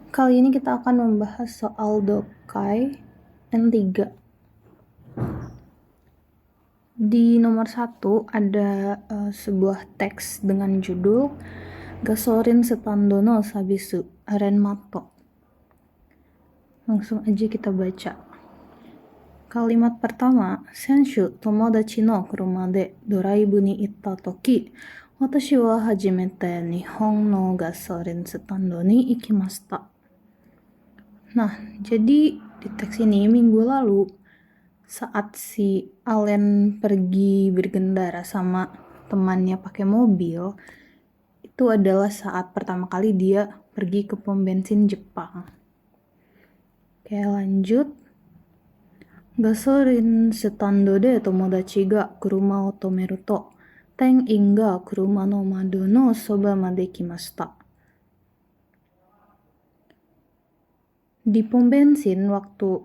Kali ini kita akan membahas soal Dokai N3. Di nomor 1 ada sebuah teks dengan judul Gasorin Stando no Sabisu Renmato. Langsung aja kita baca. Kalimat pertama, Senshu tomodachi no kuruma de doraibu ni itta toki, watashi wa hajimete Nihon no gasorin stando ni ikimashita. Nah, jadi di teks ini minggu lalu saat si Allen pergi bergendara sama temannya pakai mobil, itu adalah saat pertama kali dia pergi ke pom bensin Jepang. Oke, lanjut. Gasorin stando de tomodachi ga kuruma o tomeru to ten-in ga kuruma no mado no soba made kimashita. Di pom bensin waktu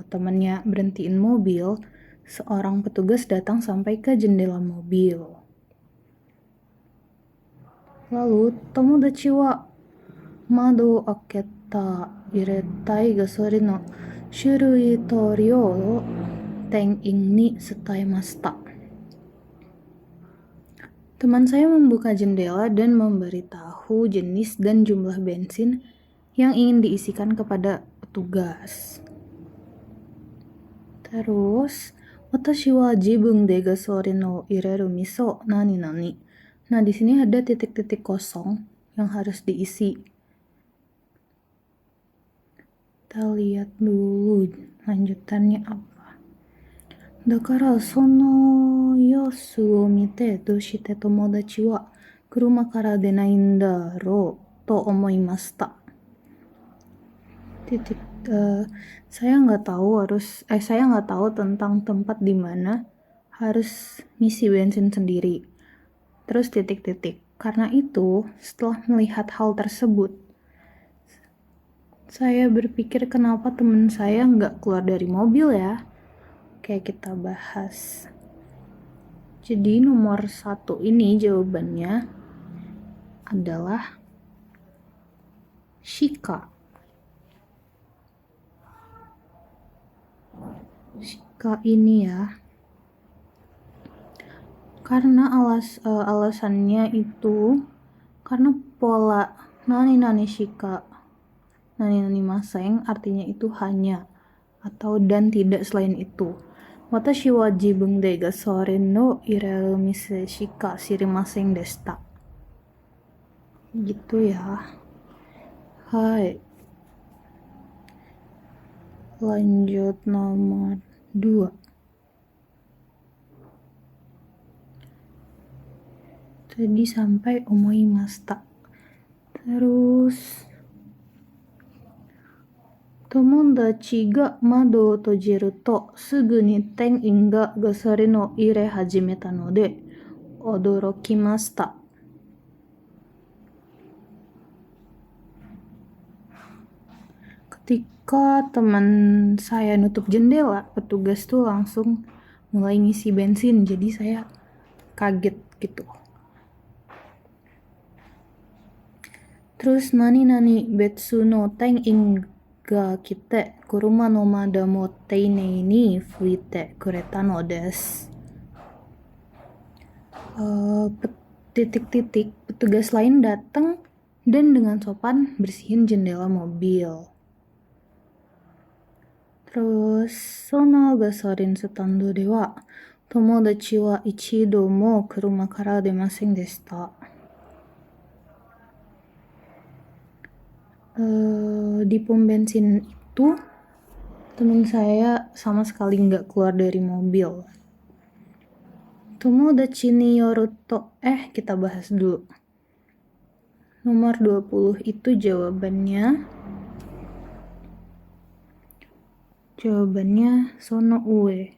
temannya berhentiin mobil, seorang petugas datang sampai ke jendela mobil. Lalu tomodachi wa mado aketa iretai gasorin no shurui tori o ten-in ni tsutaemashita. Teman saya membuka jendela dan memberitahu jenis dan jumlah bensin yang ingin diisikan kepada petugas. Terus, watashi wa jibun de gasorin no ireru miso nani nani. Nah, di sini ada titik-titik kosong yang harus diisi. Kita lihat dulu lanjutannya apa. Dakara sono yosu o mite doshite tomodachi wa kuruma kara denai n daro to omoimashita. Saya nggak tahu tentang tempat di mana harus ngisi bensin sendiri. Terus titik-titik. Karena itu, setelah melihat hal tersebut, saya berpikir kenapa teman saya nggak keluar dari mobil ya. Oke, kita bahas. Jadi nomor 1 ini jawabannya adalah Shika. Shika ini ya. Karena alasannya itu karena pola nani shika nani maseng artinya itu hanya atau dan tidak selain itu. Watashi wa jibun de gasorin no ireru mise shika shirimasen deshita. Gitu ya. Hai. Lanjut nomor 2. Tadi sampai omoimashita. Terus tomodachi ga mado o tojiru to sugu ni ten-in ga gasorin o ire hajimeta no de odorokimashita. Ketika teman saya nutup jendela, petugas tuh langsung mulai ngisi bensin, jadi saya kaget gitu. Terus nani betsu no ten-in ga kite kuruma no mada mo teinei ni fuite kureta no desu. Titik-titik, petugas lain datang dan dengan sopan bersihin jendela mobil. Terus sono gasorin stando de wa tomodachi wa ichido mo kuruma kara demasen deshita. Di pom bensin itu teman saya sama sekali nggak keluar dari mobil. Tomodachi ni yoru to kita bahas dulu. Nomor 20 itu jawabannya sono ue.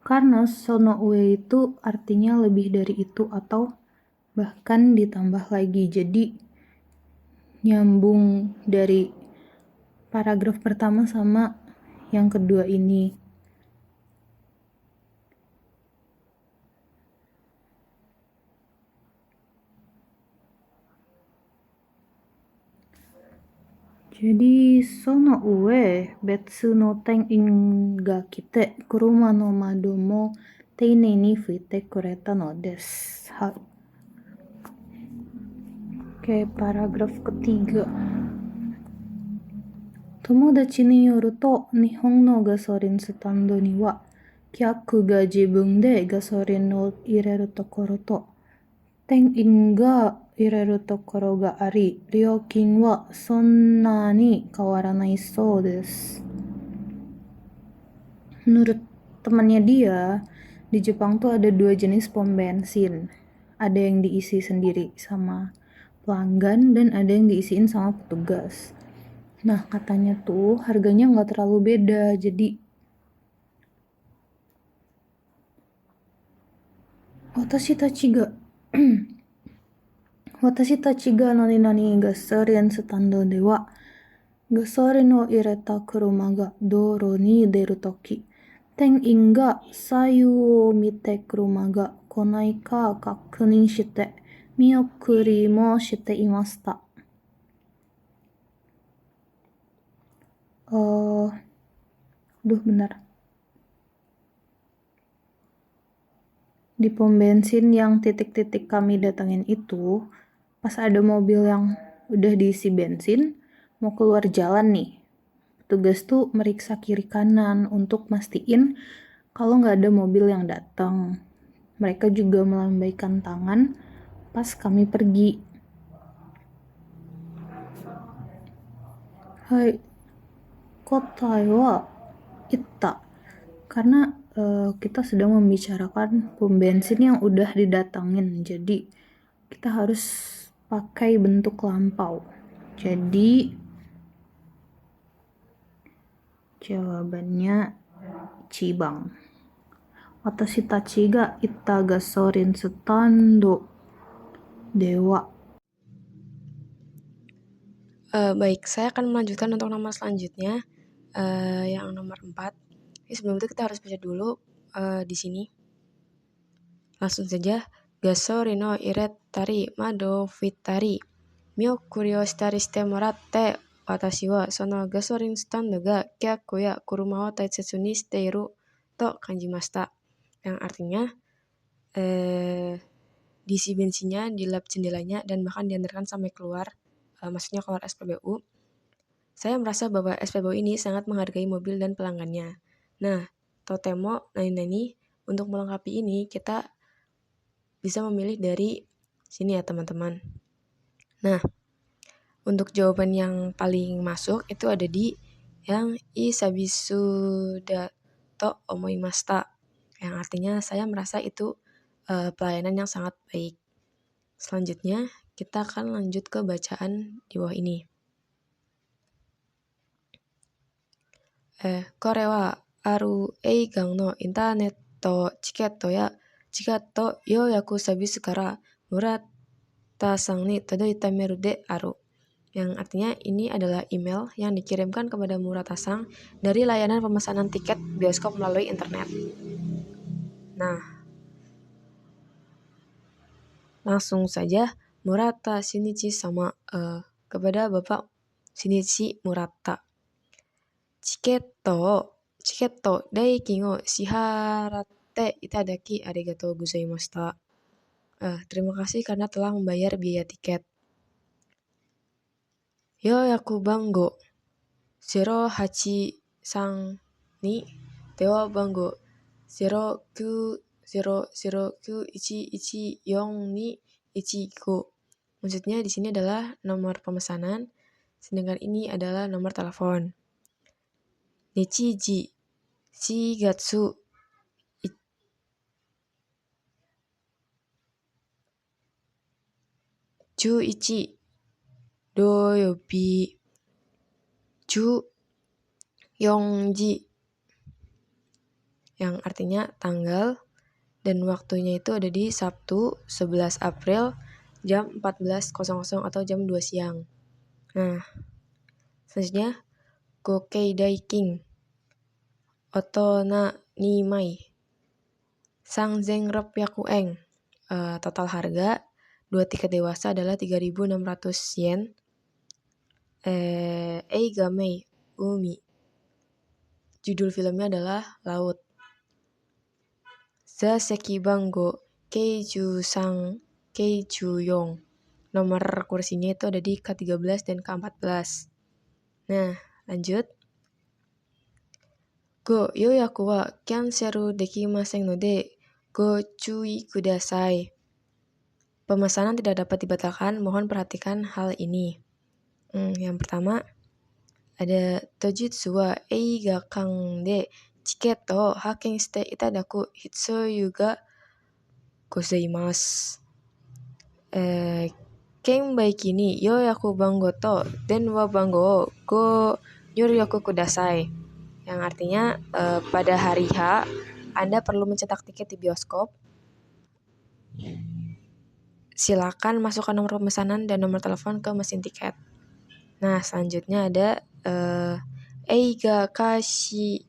Karena sono ue itu artinya lebih dari itu atau bahkan ditambah lagi. Jadi nyambung dari paragraf pertama sama yang kedua ini. Jadi, sono ue, betsu no tein ga kite, kuruma no mado mo teine ni fuite kureta no desu. Oke, paragraf ketiga. Tomodachi ni yoru to, Nihon no gasorin stando ni wa, kyaku ga jibun de gasorin no ireru tokoro to, tein ga ireru tokoro ga ari, ryokin wa sonna ni kawaranai sou desu. Menurut temannya dia, di Jepang tuh ada 2 jenis pom bensin. Ada yang diisi sendiri sama pelanggan dan ada yang diisiin sama petugas. Nah, katanya tuh harganya nggak terlalu beda, jadi watashi tachi ga nani gasorin stando de wa gasorin o ireta kuruma ga doro ni deru toki, tein ga sayu o mite kuruma ga konai ka kakunin shite miyokuri mo shite imashita. Bentar. Di pom bensin yang titik-titik kami datangin itu, pas ada mobil yang udah diisi bensin, mau keluar jalan nih. Petugas tuh meriksa kiri kanan untuk mastiin kalau nggak ada mobil yang datang. Mereka juga melambaikan tangan pas kami pergi. Hai, kotai wa itta. Karena kita sedang membicarakan pom bensin yang udah didatangin, jadi kita harus pakai bentuk lampau. Jadi jawabannya Cibang. Watashi tachi ga itta gasorin stando dewa. Baik, saya akan melanjutkan untuk nomor selanjutnya, yang nomor 4. Sebelum itu kita harus baca dulu di sini. Langsung saja. Gasorin no irettari mado fuittari miyokuri o shitari shite moratte watashi wa sono gasorin stand ga kyaku ya kuruma wo taisetsu ni shiteiru to kanjimashita. Yang artinya diisi bensinnya, dilap jendelanya, dan bahkan diantarkan sampai keluar, maksudnya keluar SPBU. Saya merasa bahwa SPBU ini sangat menghargai mobil dan pelanggannya. Nah, totemo nani-nani, untuk melengkapi ini kita bisa memilih dari sini ya teman-teman. Nah, untuk jawaban yang paling masuk itu ada di yang isabisu da to omoimashita, yang artinya saya merasa itu pelayanan yang sangat baik. Selanjutnya kita akan lanjut ke bacaan di bawah ini. Kore wa aru eigan no internet chiketto ya chiketto youyaku sabisu kara Murata-san ni tadoita meru de aru. Yang artinya ini adalah email yang dikirimkan kepada Murata-san dari layanan pemesanan tiket bioskop melalui internet. Nah, langsung saja Murata Shinichi sama kepada Bapak Shinichi Murata. Chiketto daikin o shiharatte itadaki arigatou gozaimashita. Terima kasih karena telah membayar biaya tiket. Yoyaku bango 083 ni dewa bango 09009114 Maksudnya di sini adalah nomor pemesanan, sedangkan ini adalah nomor telepon. Nichiji Shigatsu 11 Doyobi 14ji, yang artinya tanggal dan waktunya itu ada di Sabtu 11 April jam 14.00 atau jam 2 siang. Nah, selanjutnya Gokei Daikin Otona Nimai 3,600 yen. Total harga 2 tiket dewasa adalah 3.600 yen. Eiga Mei Umi. Judul filmnya adalah Laut. Zaseki Banggo Keiju-sang Keiju-yong. Nomor kursinya itu ada di K13 dan K14. Nah, lanjut. Go yoyaku wa canceru dekimasen node go cui kudasai. Pemesanan tidak dapat dibatalkan, mohon perhatikan hal ini. Yang pertama, ada tojutsu wa eiga kang de chiketo o haken shite itadaku hitsouyu ga gozaimasu. Kenbaiki ni yoyaku bango to denwa bango o go nyoryaku kudasai. Yang artinya pada hari H Anda perlu mencetak tiket di bioskop. Silakan masukkan nomor pemesanan dan nomor telepon ke mesin tiket. Nah, selanjutnya ada Eiga kaishi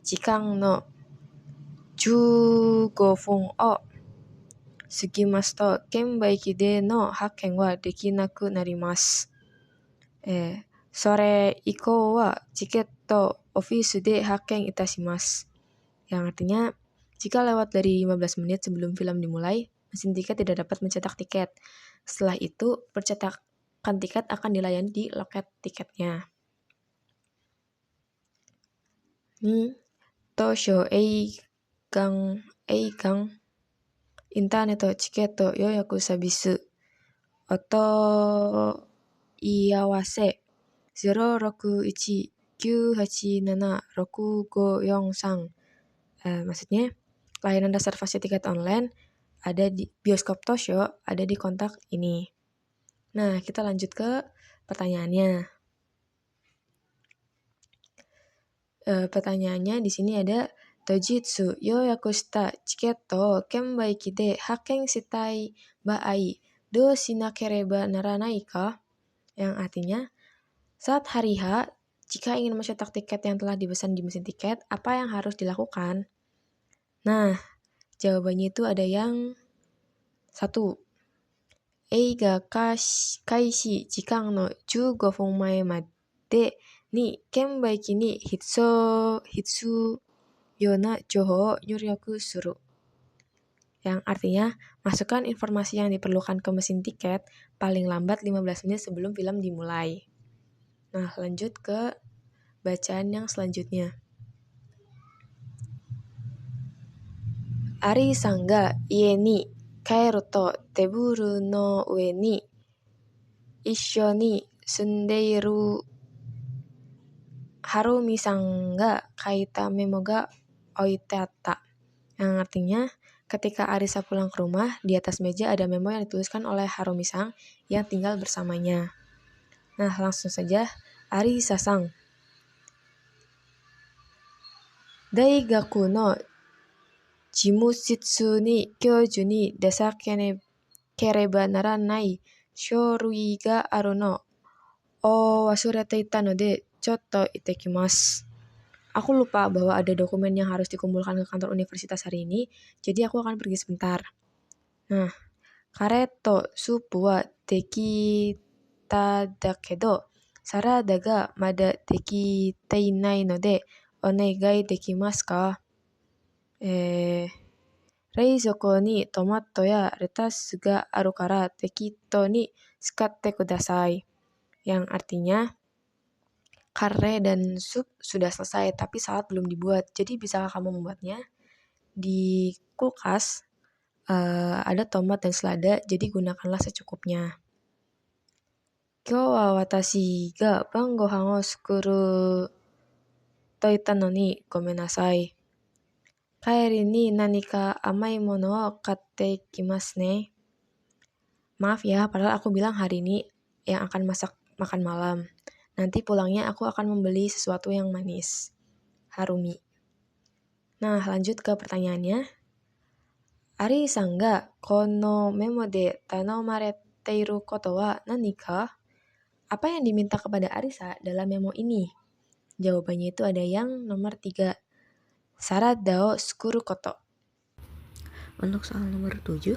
jikan no 15 分を過ぎますと券売機での発券はできなくなります。それ以降はチケットオフィスで発券いたします。Yang artinya, jika lewat dari 15 menit sebelum film dimulai, mesin tiket tidak dapat mencetak tiket. Setelah itu, percetakan tiket akan dilayani di loket tiketnya. Tosho eigang internet chiket yoyaku service oto iawase 061-987-6543. Maksudnya, layanan reservasi tiket online ada di bioskop Tosho, ada di kontak ini. Nah, kita lanjut ke pertanyaannya. Pertanyaannya di sini ada tojitsu yoyaku shita chiketo kenbaiki de haken shitai baai do shinakereba naranai ka? Yang artinya, saat hari H, jika ingin mencetak tiket yang telah dipesan di mesin tiket, apa yang harus dilakukan? Nah, jawabannya itu ada yang 1. Eiga kaishi jikan no 15 分前までに券売機に必要な情報を入力する. Yang artinya, masukkan informasi yang diperlukan ke mesin tiket paling lambat 15 menit sebelum film dimulai. Nah, lanjut ke bacaan yang selanjutnya. Ari-san ga ie ni kaeru to teburu no ue ni issho ni sundeiru Harumi-san ga kaita memo ga oite atta. Yang artinya, ketika Arisa pulang ke rumah, di atas meja ada memo yang dituliskan oleh Harumi-san yang tinggal bersamanya. Nah, langsung saja. Arisa-san, daigaku no jimushitsu ni kyouju ni desakereba naranai shorui ga aru no o wasurete ita node chotto itekimasu. Aku lupa bahwa ada dokumen yang harus dikumpulkan ke kantor universitas hari ini, jadi aku akan pergi sebentar. Nah, kare to supu wa dekita dakedo sarada ga mada dekite inai node onegai dekimasu ka? Reizoko ni tomato ya lettuce ga aru kara tekito ni tsukatte kudasai. Yang artinya, kare dan sup sudah selesai, tapi salad belum dibuat. Jadi bisakah kamu membuatnya? Di kulkas ada tomat dan selada, jadi gunakanlah secukupnya. Kyou wa watashi ga bangohan o sukuru toita no ni gomenasai. Kaeri ni nanika amai mono o katte ikimasu ne. Maaf ya, padahal aku bilang hari ini yang akan masak makan malam. Nanti pulangnya aku akan membeli sesuatu yang manis. Harumi. Nah, lanjut ke pertanyaannya. Ari-san ga kono memo de tanomareteiru koto wa nani ka? Apa yang diminta kepada Arisa dalam memo ini? Jawabannya itu ada yang nomor 3. Sarada o sukuru koto. Untuk soal nomor 7,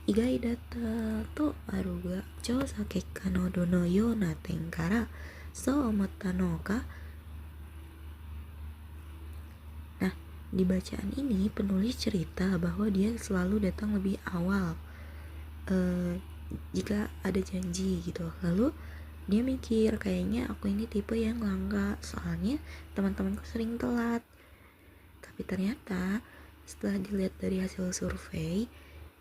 igai data to aru ga 調査結果のどのような点からそう思ったのか? Nah, di bacaan ini penulis cerita bahwa dia selalu datang lebih awal jika ada janji gitu. Lalu dia mikir, kayaknya aku ini tipe yang langka, soalnya teman-temanku sering telat. Tapi ternyata setelah dilihat dari hasil survei,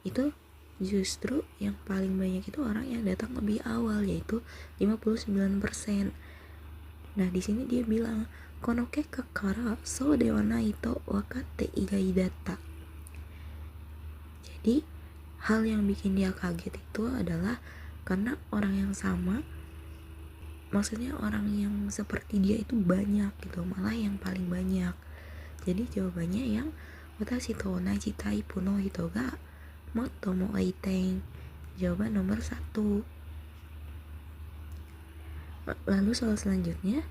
itu justru yang paling banyak itu orang yang datang lebih awal, yaitu 59%. Nah, di sini dia bilang, konoke kakara so dewa nai to wakatte igai datta. Jadi, hal yang bikin dia kaget itu adalah karena orang yang sama, maksudnya orang yang seperti dia itu banyak gitu, malah yang paling banyak. Jadi jawabannya yang watashi to onaji taipu no hito ga motto mo aiteng. Jawaban nomor 1. Lalu soal selanjutnya,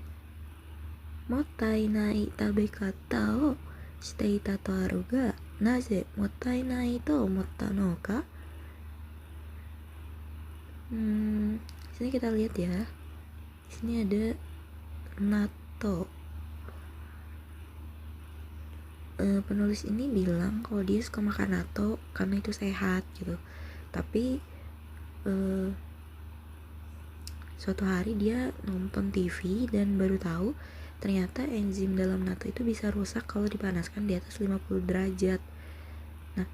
mottai nai tabekata o shiteita to aru ga naze mottai nai to omotta no ka? Sini kita lihat ya. Di sini ada natto. Penulis ini bilang kalau dia suka makan natto karena itu sehat gitu. Tapi suatu hari dia nonton TV dan baru tahu ternyata enzim dalam natto itu bisa rusak kalau dipanaskan di atas 50 derajat. Nah,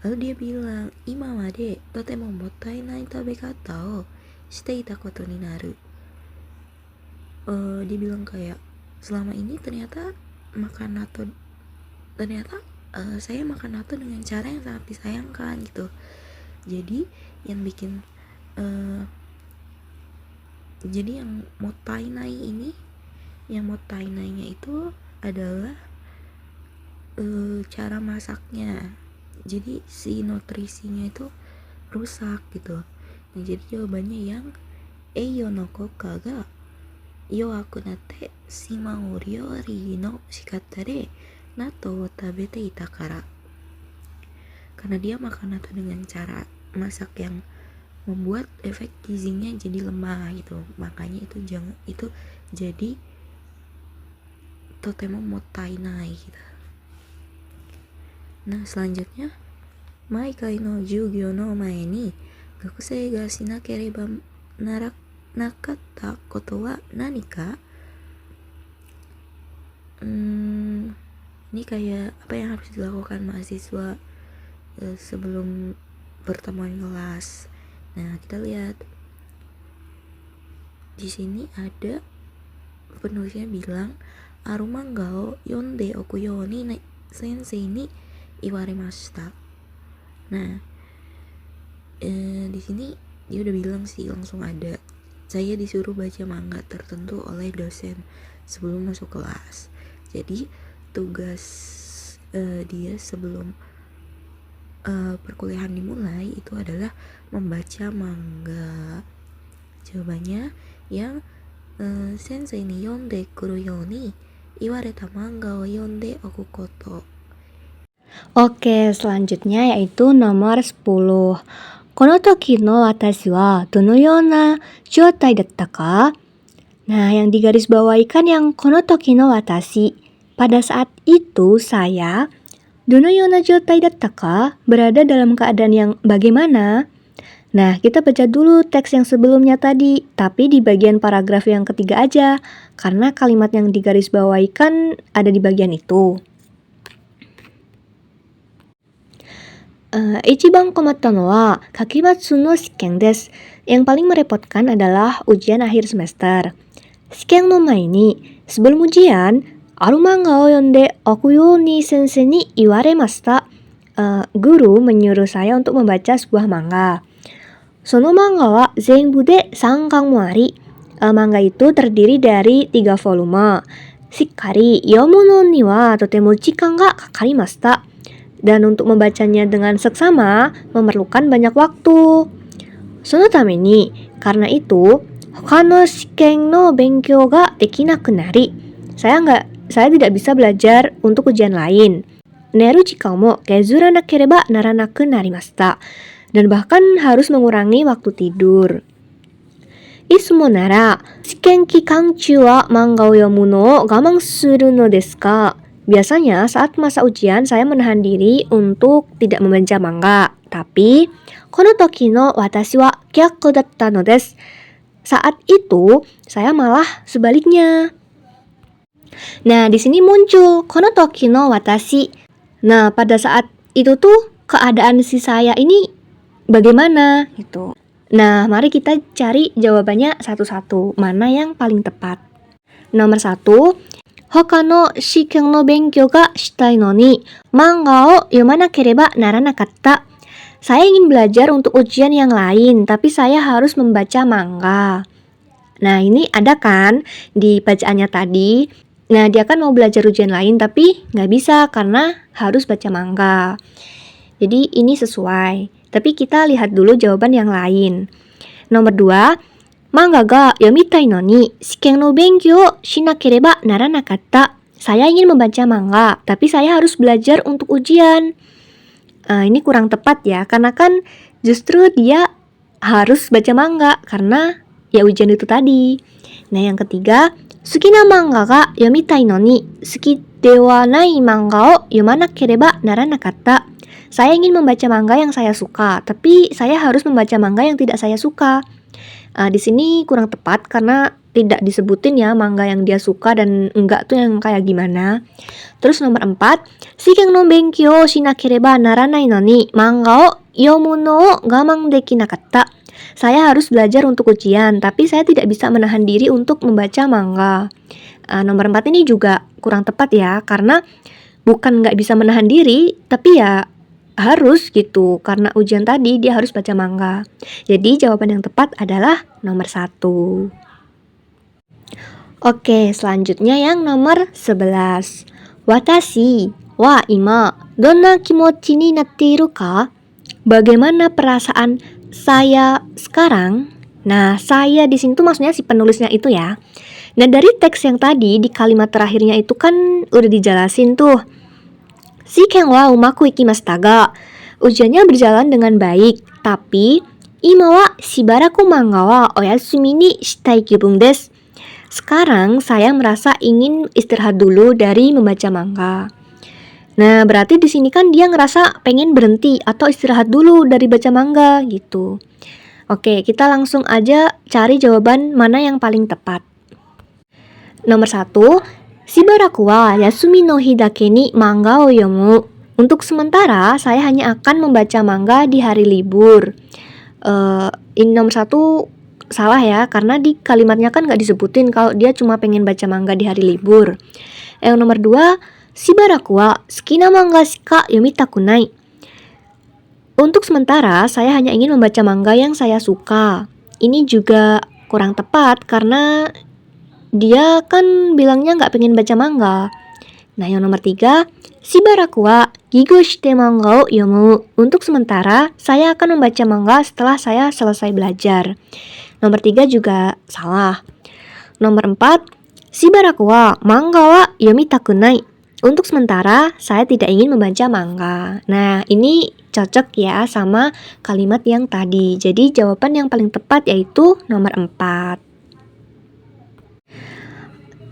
lalu dia bilang, imamade totemo mottai nai tabekata o shiteita koto ni naru. Dia bilang kayak, selama ini ternyata saya makan natto dengan cara yang sangat disayangkan gitu. Jadi yang bikin jadi yang mottai nai-nya itu adalah cara masaknya. Jadi si nutrisinya itu rusak gitu. Nah, jadi jawabannya yang eiyo no koka ga yoaku natte shima o ryori no shikata de natto wo tabete ita kara. Karena dia makan natto dengan cara masak yang membuat efek gizinya jadi lemah gitu, makanya itu jadi totemo mottai nai gitu. Nah, selanjutnya, maikai no jugyo no mae ni gakusei ga shinakereba nakatta koto wa nani ka? Ini kayak apa yang harus dilakukan mahasiswa sebelum pertemuan kelas. Nah, kita lihat di sini ada penulisnya bilang, arumanga o yonde okuyo ni sensei ni iwaremashita. Nah, di sini dia udah bilang sih, langsung ada, saya disuruh baca manga tertentu oleh dosen sebelum masuk kelas. Jadi tugas dia sebelum perkuliahan dimulai itu adalah membaca manga. Jawabannya yang sensei ni yonde kuru yo ni iwareta manga o yonde oku koto. Oke, selanjutnya yaitu nomor 10. Kono toki no watashi wa dono yona joutai datta ka? Nah, yang digarisbawahi kan yang kono toki no watashi. Pada saat itu saya dono yona joutai datta ka? Berada dalam keadaan yang bagaimana? Nah, kita baca dulu teks yang sebelumnya tadi, tapi di bagian paragraf yang ketiga aja, karena kalimat yang digarisbawahi kan ada di bagian itu. Ichiban komatta no wa kakibatsu no shiken desu. Yang paling merepotkan adalah ujian akhir semester. Shiken no mae ni, sebelum ujian, aru manga o yonde okuyo ni sensei ni iwaremashita. Guru menyuruh saya untuk membaca sebuah manga. Sono manga wa zenbu de 3 kan mo ari. Manga itu terdiri dari 3 volume. Shikkari yomu no ni wa totemo jikan ga kakarimashita. Dan untuk membacanya dengan seksama memerlukan banyak waktu. Sono tame ni, karena itu, hoka no shiken no benkyou ga dekinaku nari. Saya tidak bisa belajar untuk ujian lain. Neru jikan mo kezuranakereba naranaku narimashita. dan bahkan harus mengurangi waktu tidur. Isumo nara, shiken kikan chū wa manga o yomu no o gamang suru no desu ka? Biasanya saat masa ujian saya menahan diri untuk tidak membaca manga. Tapi, kono toki no watashi wa gyaku datta no desu. Saat itu, saya malah sebaliknya. Nah, di sini muncul kono toki no watashi. Nah, pada saat itu tuh keadaan si saya ini bagaimana gitu. Nah, mari kita cari jawabannya satu-satu. Mana yang paling tepat? Nomor 1, hoka no shiken no benkyou ga shitai no ni manga o yomanakereba naranakatta. Saya ingin belajar untuk ujian yang lain, tapi saya harus membaca manga. Nah, ini ada kan di bacaannya tadi. Nah, dia kan mau belajar ujian lain, tapi nggak bisa karena harus baca manga. Jadi, ini sesuai. Tapi kita lihat dulu jawaban yang lain. Nomor 2, manga ga yomitai no ni shiken no benkyou shinakereba naranakatta. Saya ingin membaca manga, tapi saya harus belajar untuk ujian. Ini kurang tepat ya, karena kan justru dia harus baca manga karena ya ujian itu tadi. Nah, yang ketiga, suki na manga ga yomitai no ni suki dewa nai manga o yomanakereba naranakatta. Saya ingin membaca manga yang saya suka, tapi saya harus membaca manga yang tidak saya suka. Di sini kurang tepat karena tidak disebutin ya manga yang dia suka dan enggak tuh yang kayak gimana. Terus nomor 4, shiken no benkyou shinakereba naranai no ni manga o yomu no o gamang dekinakatta. Saya harus belajar untuk ujian, tapi saya tidak bisa menahan diri untuk membaca manga. Nomor 4 ini juga kurang tepat ya, karena bukan nggak bisa menahan diri, tapi ya harus gitu, karena ujian tadi dia harus baca manga. Jadi jawaban yang tepat adalah nomor 1. Oke, selanjutnya yang nomor 11. Watashi wa ima donna kimochi ni natteiru ka? Bagaimana perasaan saya sekarang? Nah, saya di sini tuh maksudnya si penulisnya itu ya. Nah, dari teks yang tadi di kalimat terakhirnya itu kan udah dijelasin tuh. Shiken wa umaku ikimashita ga. Ujiannya berjalan dengan baik, tapi ima wa shibaraku manga wa oyasumi ni shitai kibun desu. Sekarang saya merasa ingin istirahat dulu dari membaca manga. Nah, berarti di sini kan dia ngerasa pengen berhenti atau istirahat dulu dari baca manga gitu. Oke, kita langsung aja cari jawaban mana yang paling tepat. Nomor 1, shibaraku wa yasumi no hi dake ni manga o yomu. Untuk sementara, saya hanya akan membaca manga di hari libur. Ini nomor 1 salah ya, karena di kalimatnya kan nggak disebutin kalau dia cuma pengen baca manga di hari libur. Yang nomor 2, shibaraku wa sukina manga shika yomitaku nai. Untuk sementara, saya hanya ingin membaca manga yang saya suka. Ini juga kurang tepat karena dia kan bilangnya nggak pengen baca manga. Nah, yang nomor 3, shibaraku wa gigo shite manga o yomu. Untuk sementara, saya akan membaca manga setelah saya selesai belajar. Nomor 3 juga salah. Nomor 4, shibaraku wa manga wa yomitaku nai. Untuk sementara, saya tidak ingin membaca manga. Nah, ini cocok ya sama kalimat yang tadi. Jadi, jawaban yang paling tepat yaitu nomor 4.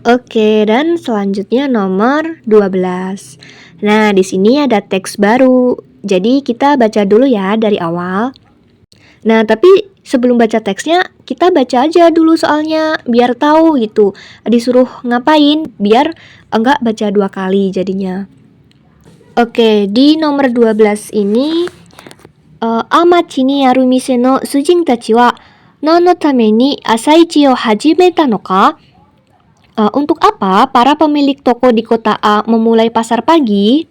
Oke, dan selanjutnya nomor 12. Nah, di sini ada teks baru. Jadi, kita baca dulu ya dari awal. Nah, tapi sebelum baca teksnya, kita baca aja dulu soalnya biar tahu gitu. Disuruh ngapain biar enggak baca 2 kali jadinya. Oke, di nomor 12 ini Amachi ni aru mise no sujin tachi wa nan no tame ni asaichi o hajimeta no ka? Untuk apa para pemilik toko di kota A memulai pasar pagi?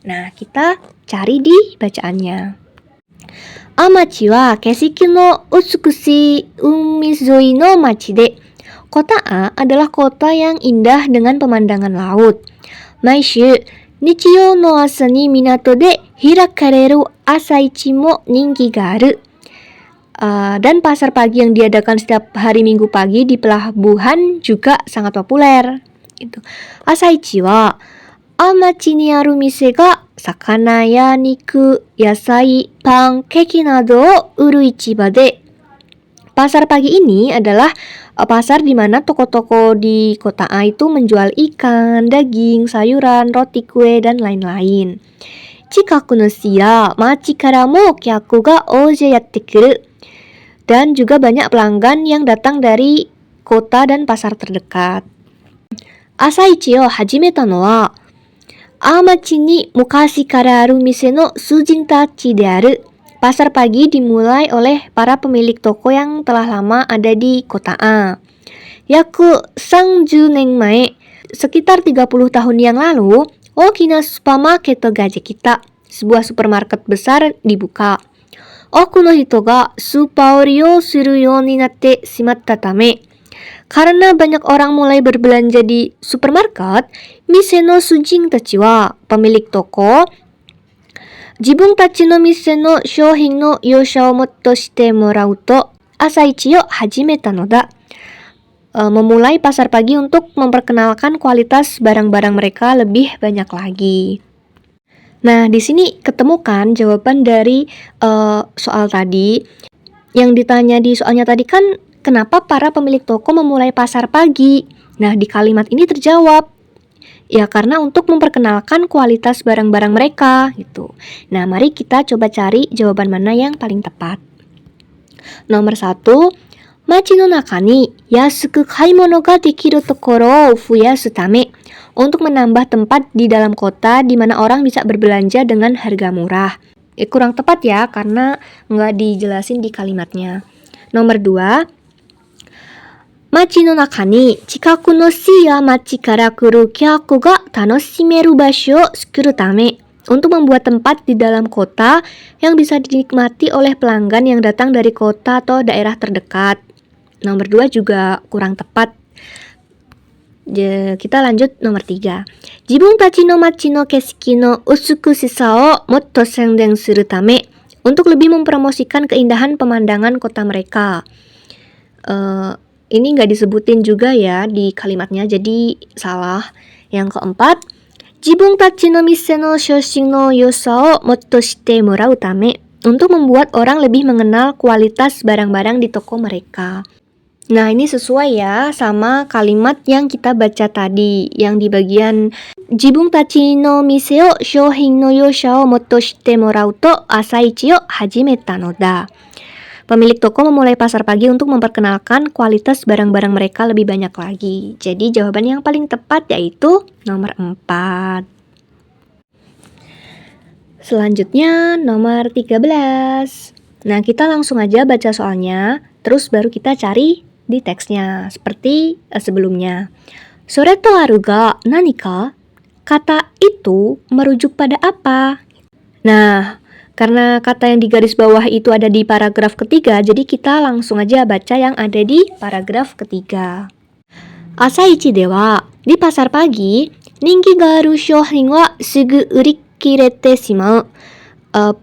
Nah, kita cari di bacaannya. Amachi wa kesiki no utsukushii umizoi no machi de. Kota A adalah kota yang indah dengan pemandangan laut. Maishu, nichiyou no asa ni minato de hirakareru asaichi mo ninki ga aru. Dan pasar pagi yang diadakan setiap hari Minggu pagi di pelabuhan juga sangat populer. Gitu. Asaichi wa amachi ni aru mise ga sakana ya niku, yasai, pan, keki nado o uru ichiba de. Pasar pagi ini adalah pasar di mana toko-toko di kota A itu menjual ikan, daging, sayuran, roti, kue, dan lain-lain. Chikaku no shi ya machi kara mo kyaku ga oje yatte kuru. Dan juga banyak pelanggan yang datang dari kota dan pasar terdekat. Asaichi o hajimeta no wa amachi ni mukashi kara aru mise no sujin tachi de aru. Pasar pagi dimulai oleh para pemilik toko yang telah lama ada di kota A. Yaku 30 nen mae, sekitar 30 tahun yang lalu, okina supermarket ga dekita, sebuah supermarket besar dibuka. Oku no hito ga supa o riyou suru you ni natte shimatta tame. Karena banyak orang mulai berbelanja di supermarket, mise no sujin tachi wa, pemilik toko, jibun tachi no mise no shouhin no yosha o motto shite morau to asaichi o hajimeta no da. Memulai pasar pagi untuk memperkenalkan kualitas barang-barang mereka lebih banyak lagi. Nah, di sini ketemukan jawaban dari soal tadi. Yang ditanya di soalnya tadi kan, kenapa para pemilik toko memulai pasar pagi? Nah, di kalimat ini terjawab. Ya, karena untuk memperkenalkan kualitas barang-barang mereka gitu. Nah, mari kita coba cari jawaban mana yang paling tepat. Nomor 1, machi no naka ni yasuku kaimono ga dekiru tokoro o fuyasu tame. Untuk menambah tempat di dalam kota di mana orang bisa berbelanja dengan harga murah. Kurang tepat ya, karena nggak dijelasin di kalimatnya. Nomor 2, machi no naka ni chikaku no shi ya machi kara kuru kyaku ga tanoshimeru basho o sukuru tame. Untuk membuat tempat di dalam kota yang bisa dinikmati oleh pelanggan yang datang dari kota atau daerah terdekat. Nomor 2 juga kurang tepat. Kita lanjut nomor 3. Jibun tachi no machi no kesiki no utsukushisa o motto senden suru tame. Untuk lebih mempromosikan keindahan pemandangan kota mereka. Ini nggak disebutin juga ya di kalimatnya, jadi salah. Yang keempat, jibun tachi no mise no shoshin no yosa o motto shite morau tame. Untuk membuat orang lebih mengenal kualitas barang-barang di toko mereka. Nah, ini sesuai ya sama kalimat yang kita baca tadi, yang di bagian jibun tachi no mise o shouhin no yosha o motto shite morau to asaichi o hajimeta no da. Pemilik toko memulai pasar pagi untuk memperkenalkan kualitas barang-barang mereka lebih banyak lagi. Jadi jawaban yang paling tepat yaitu nomor 4. Selanjutnya nomor 13. Nah, kita langsung aja baca soalnya, terus baru kita cari di teksnya seperti sebelumnya. Sore to aru ga nani ka? Kata itu merujuk pada apa? Nah, karena kata yang di garis bawah itu ada di paragraf ketiga, jadi kita langsung aja baca yang ada di paragraf ketiga. Asaichi de wa, di pasar pagi, ninki ga aru shouhin wa sugu urikirete shimau.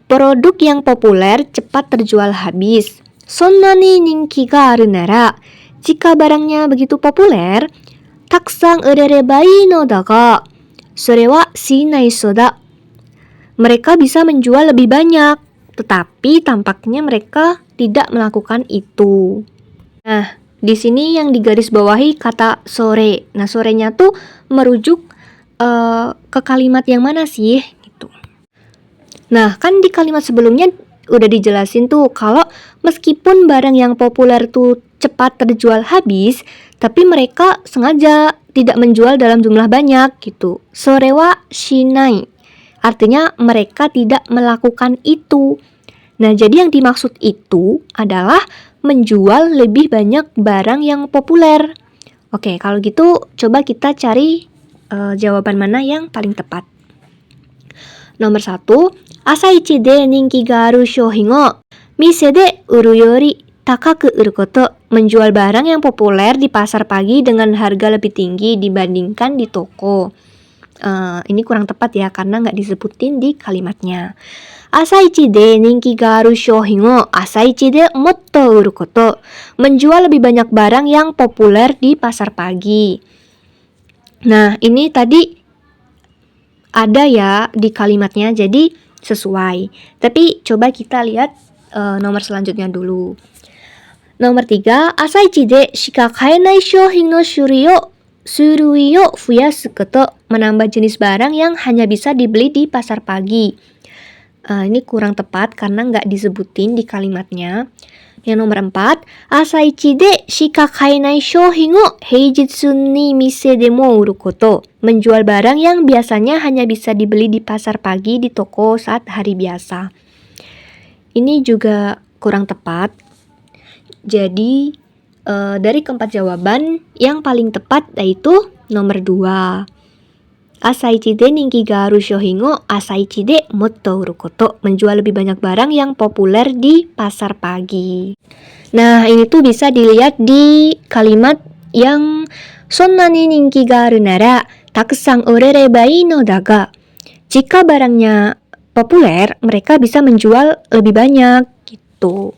Produk yang populer cepat terjual habis. Sonna ni ninki ga aru nara, jika barangnya begitu populer, takusan urereba ii no da ga, sore wa shinai so da. Mereka bisa menjual lebih banyak, tetapi tampaknya mereka tidak melakukan itu. Nah, di sini yang digaris bawahi kata sore. Nah, sorenya tuh merujuk ke kalimat yang mana sih? Gitu. Nah, kan di kalimat sebelumnya udah dijelasin tuh kalau meskipun barang yang populer tuh cepat terjual habis, tapi mereka sengaja tidak menjual dalam jumlah banyak gitu. Sore wa shinai. Artinya mereka tidak melakukan itu. Nah, jadi yang dimaksud itu adalah menjual lebih banyak barang yang populer. Oke, kalau gitu coba kita cari jawaban mana yang paling tepat. Nomor 1, asaichi de ninki ga aru shouhin o mise de uru yori takaku uru koto. Menjual barang yang populer di pasar pagi dengan harga lebih tinggi dibandingkan di toko. Ini kurang tepat ya, karena nggak disebutin di kalimatnya. Asaichi de ninki ga aru shouhin o asaichi de motto uru koto. Menjual lebih banyak barang yang populer di pasar pagi. Nah, ini tadi ada ya di kalimatnya, jadi sesuai. Tapi coba kita lihat nomor selanjutnya dulu. Nomor 3, Asaichi de shika kaenai shouhin no shurui o fuyasu koto, menambah jenis barang yang hanya bisa dibeli di pasar pagi. Ini kurang tepat karena nggak disebutin di kalimatnya. Yang nomor 4, Asaichi de shika kaenai shouhin o heijitsu ni mise de mo uru koto, menjual barang yang biasanya hanya bisa dibeli di pasar pagi di toko saat hari biasa. Ini juga kurang tepat. Jadi dari keempat jawaban yang paling tepat yaitu nomor 2. Asaichi de ninki ga aru shouhin o asaichi de motto uru koto, menjual lebih banyak barang yang populer di pasar pagi. Nah, ini tuh bisa dilihat di kalimat yang sonna ni ninki ga aru nara takusan orereba ii no daga. Jika barangnya populer, mereka bisa menjual lebih banyak gitu.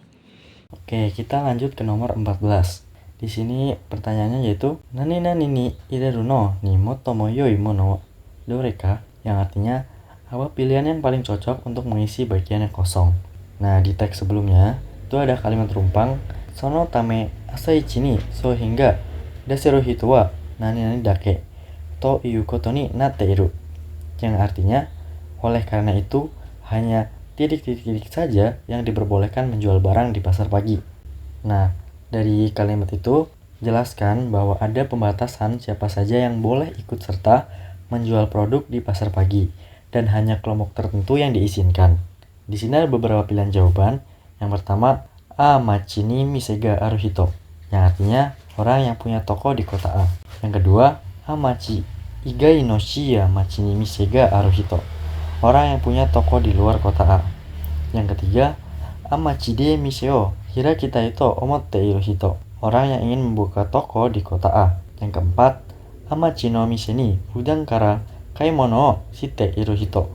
Oke, kita lanjut ke nomor 14. Di sini pertanyaannya yaitu nani ni ireru no ni motomo yoi mono doreka, yang artinya apa pilihan yang paling cocok untuk mengisi bagian yang kosong. Nah, di teks sebelumnya itu ada kalimat rumpang sono tame asaichi ni so hingga daseru hito wa nani dake to iu koto ni natte iru, yang artinya oleh karena itu hanya titik-titik saja yang diperbolehkan menjual barang di pasar pagi. Nah, dari kalimat itu jelaskan bahwa ada pembatasan siapa saja yang boleh ikut serta menjual produk di pasar pagi dan hanya kelompok tertentu yang diizinkan. Di sini ada beberapa pilihan jawaban. Yang pertama, machi ni mise ga aru hito, yang artinya orang yang punya toko di kota A. Yang kedua, machi igai no shiya machi ni mise ga aru hito, orang yang punya toko di luar kota A. Yang ketiga, amachi de mise o hirakita ito omotte iru hito, orang yang ingin membuka toko di kota A. Yang keempat, amachi no mise ni fudan kara kaimono o shite iru hito,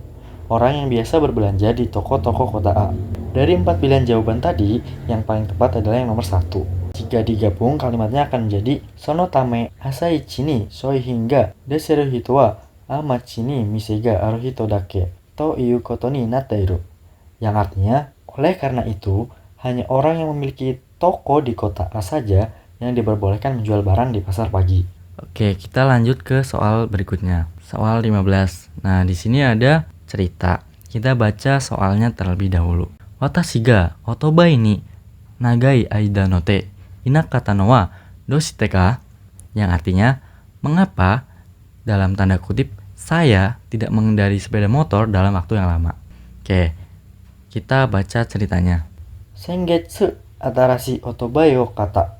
orang yang biasa berbelanja di toko-toko kota A. Dari 4 pilihan jawaban tadi, yang paling tepat adalah yang nomor 1. Jika digabung, kalimatnya akan menjadi sono tame asaichi ni soi hingga deseru hito wa amachi ni mise ga aru hito dake to iu koto ni natte iru, yang artinya oleh karena itu hanya orang yang memiliki toko di kota A saja yang diperbolehkan menjual barang di pasar pagi. Oke, kita lanjut ke soal berikutnya. Soal 15. Nah, di sini ada cerita. Kita baca soalnya terlebih dahulu. Watashi ga otobai ni nagai aida no te inakata no wa doshite ka, yang artinya mengapa dalam tanda kutip saya tidak mengendari sepeda motor dalam waktu yang lama. Oke, kita baca ceritanya. Sengetsu atarashi otobai o kata.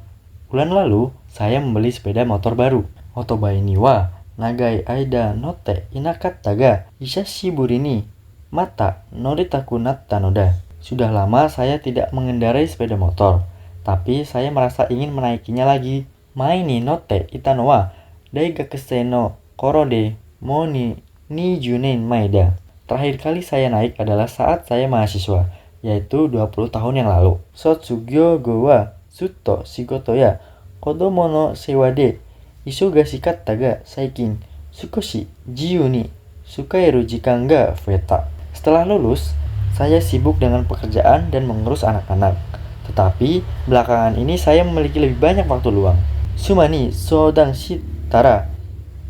Bulan lalu saya membeli sepeda motor baru. Otobai ni wa nagai aida no te inakatta ga hisashiburi ni mata noritaku natta no da. Sudah lama saya tidak mengendarai sepeda motor, tapi saya merasa ingin menaikinya lagi. Mai ni notte ita no wa daigakusei no koro de mo ni 20 nen mae da. Terakhir kali saya naik adalah saat saya mahasiswa, yaitu 20 tahun yang lalu. Sotsugyo go wa zutto shigoto ya kodomo no sewa de isogashi katta ga saikin sukoshi jiyu ni sukaeru jikan ga fueta. Setelah lulus, saya sibuk dengan pekerjaan dan mengurus anak-anak. Tetapi belakangan ini saya memiliki lebih banyak waktu luang. Suma ni soudang shitara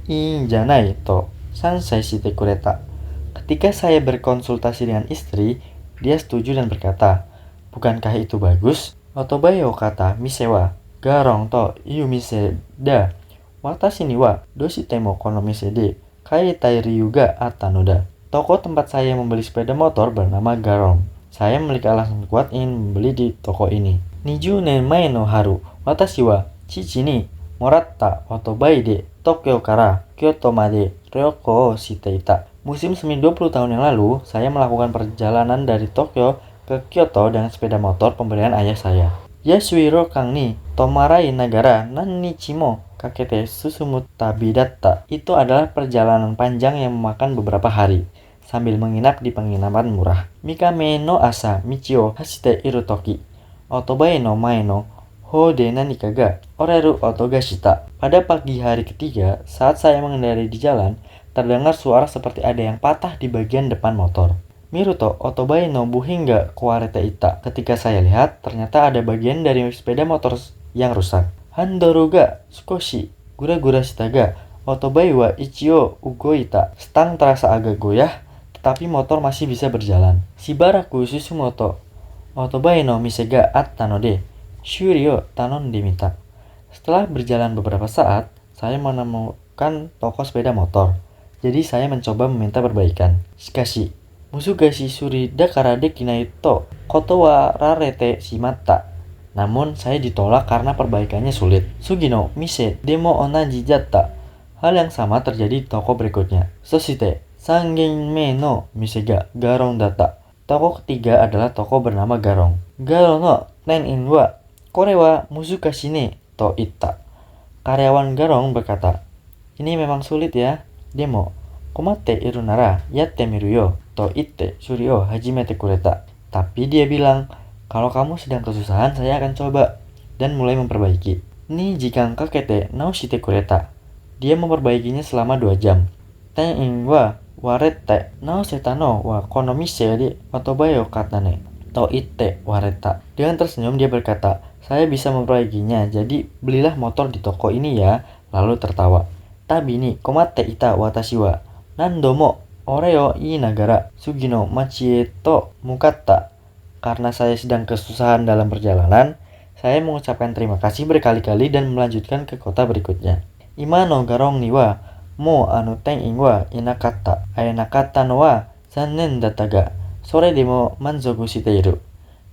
ii janai to sansai shite kureta. Ketika saya berkonsultasi dengan istri, dia setuju dan berkata, "Bukankah itu bagus? Otobai o kata mise wa garong to iu mise da. Watashi ni wa doshite mo kono mise de kaetai ryu ga atta no da." Toko tempat saya membeli sepeda motor bernama Garong. Saya memiliki alasan kuat ingin membeli di toko ini. 20 nen mae no haru, watashi wa chichi ni moratta otobai de Tokyo kara Kyoto made ryoko o shite ita. Musim semi 20 tahun yang lalu, saya melakukan perjalanan dari Tokyo ke Kyoto dengan sepeda motor pemberian ayah saya. Yasuiro kang ni tomarai nagara nannichi mo kakete susumu tabi datta. Itu adalah perjalanan panjang yang memakan beberapa hari sambil menginap di penginapan murah. Mikame no asa michi o hashite iru toki otobai no mae no ho de nanika ga oreru oto ga shita. Pada pagi hari ketiga, saat saya mengendarai di jalan, terdengar suara seperti ada yang patah di bagian depan motor. Miruto otobai no buhin ga kowarete ita. Ketika saya lihat, ternyata ada bagian dari sepeda motor yang rusak. Handoru ga sukoshi gura-gura shita ga otobai wa ichio ugoita. Stang terasa agak goyah, tetapi motor masih bisa berjalan. Shibaraku susumoto otobai no mise ga atta node shuri o tanonde mita. Setelah berjalan beberapa saat, saya menemukan toko sepeda motor. Jadi saya mencoba meminta perbaikan. Shikashi musugashi suri dakara dekinai to koto wa rarete shimatta. Namun saya ditolak karena perbaikannya sulit. Sugino mise demo onaji jatta. Hal yang sama terjadi di toko berikutnya. Soshite sangenmei no mise ga garong datta. Toko ketiga adalah toko bernama Garong. Garong no ten-in wa kore wa musukashi ne to itta. Karyawan Garong berkata, ini memang sulit ya. Demo komatte iru nara yatte miru yo to itte shuri o hajimete kureta. Tapi dia bilang, kalau kamu sedang kesusahan, saya akan coba dan mulai memperbaiki. Ni jikan kakete naoshite kureta. Dia memperbaikinya selama 2 jam. Ten-in wa warete naoseta no wa kono mise de otobai o katane to itte wareta. Dengan tersenyum dia berkata, saya bisa memperbaikinya, jadi belilah motor di toko ini ya. Lalu tertawa. Tabi ni komatte ita watashi wa nando mo ore o ii nagara sugi no machi e to mukatta. Karena saya sedang kesusahan dalam perjalanan, saya mengucapkan terima kasih berkali-kali dan melanjutkan ke kota berikutnya. Ima no garong ni wa mo ten-in wa inakatta. Aenakatta no wa zannen datta ga sore demo manzoku shiteiru.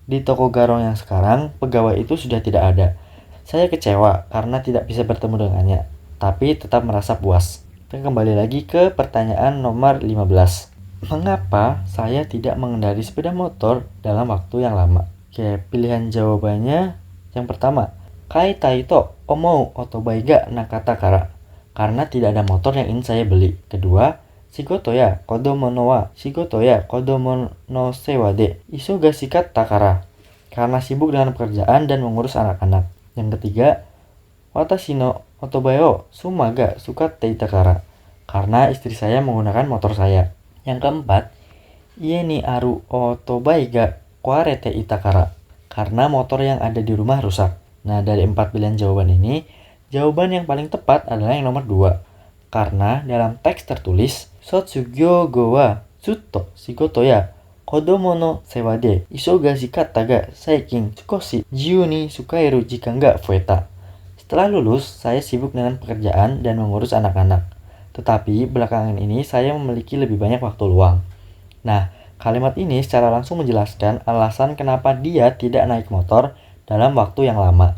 Di toko Garong yang sekarang, pegawai itu sudah tidak ada. Saya kecewa karena tidak bisa bertemu dengannya, tapi tetap merasa puas. Kita kembali lagi ke pertanyaan nomor 15. Mengapa saya tidak mengendarai sepeda motor dalam waktu yang lama? Oke, pilihan jawabannya yang pertama, kaitai to omou otobai ga nakata kara. Karena tidak ada motor yang ingin saya beli. Kedua, shigoto ya kodomo no sewa de isogashi katta kara. Karena sibuk dengan pekerjaan dan mengurus anak-anak. Yang ketiga, watashi no otobai o suma ga sukatte ita kara. Karena istri saya menggunakan motor saya. Yang keempat, ie ni aru otobai ga kowarete ita kara. Karena motor yang ada di rumah rusak. Nah, dari 4 pilihan jawaban ini, jawaban yang paling tepat adalah yang nomor 2. Karena dalam teks tertulis, Sotsugyo go wa zutto shigoto ya kodomo no sewa de isogashi katta ga saikin sukoshi jiu ni sukaeru jikan ga fueta. Setelah lulus, saya sibuk dengan pekerjaan dan mengurus anak-anak. Tetapi belakangan ini saya memiliki lebih banyak waktu luang. Nah, kalimat ini secara langsung menjelaskan alasan kenapa dia tidak naik motor dalam waktu yang lama.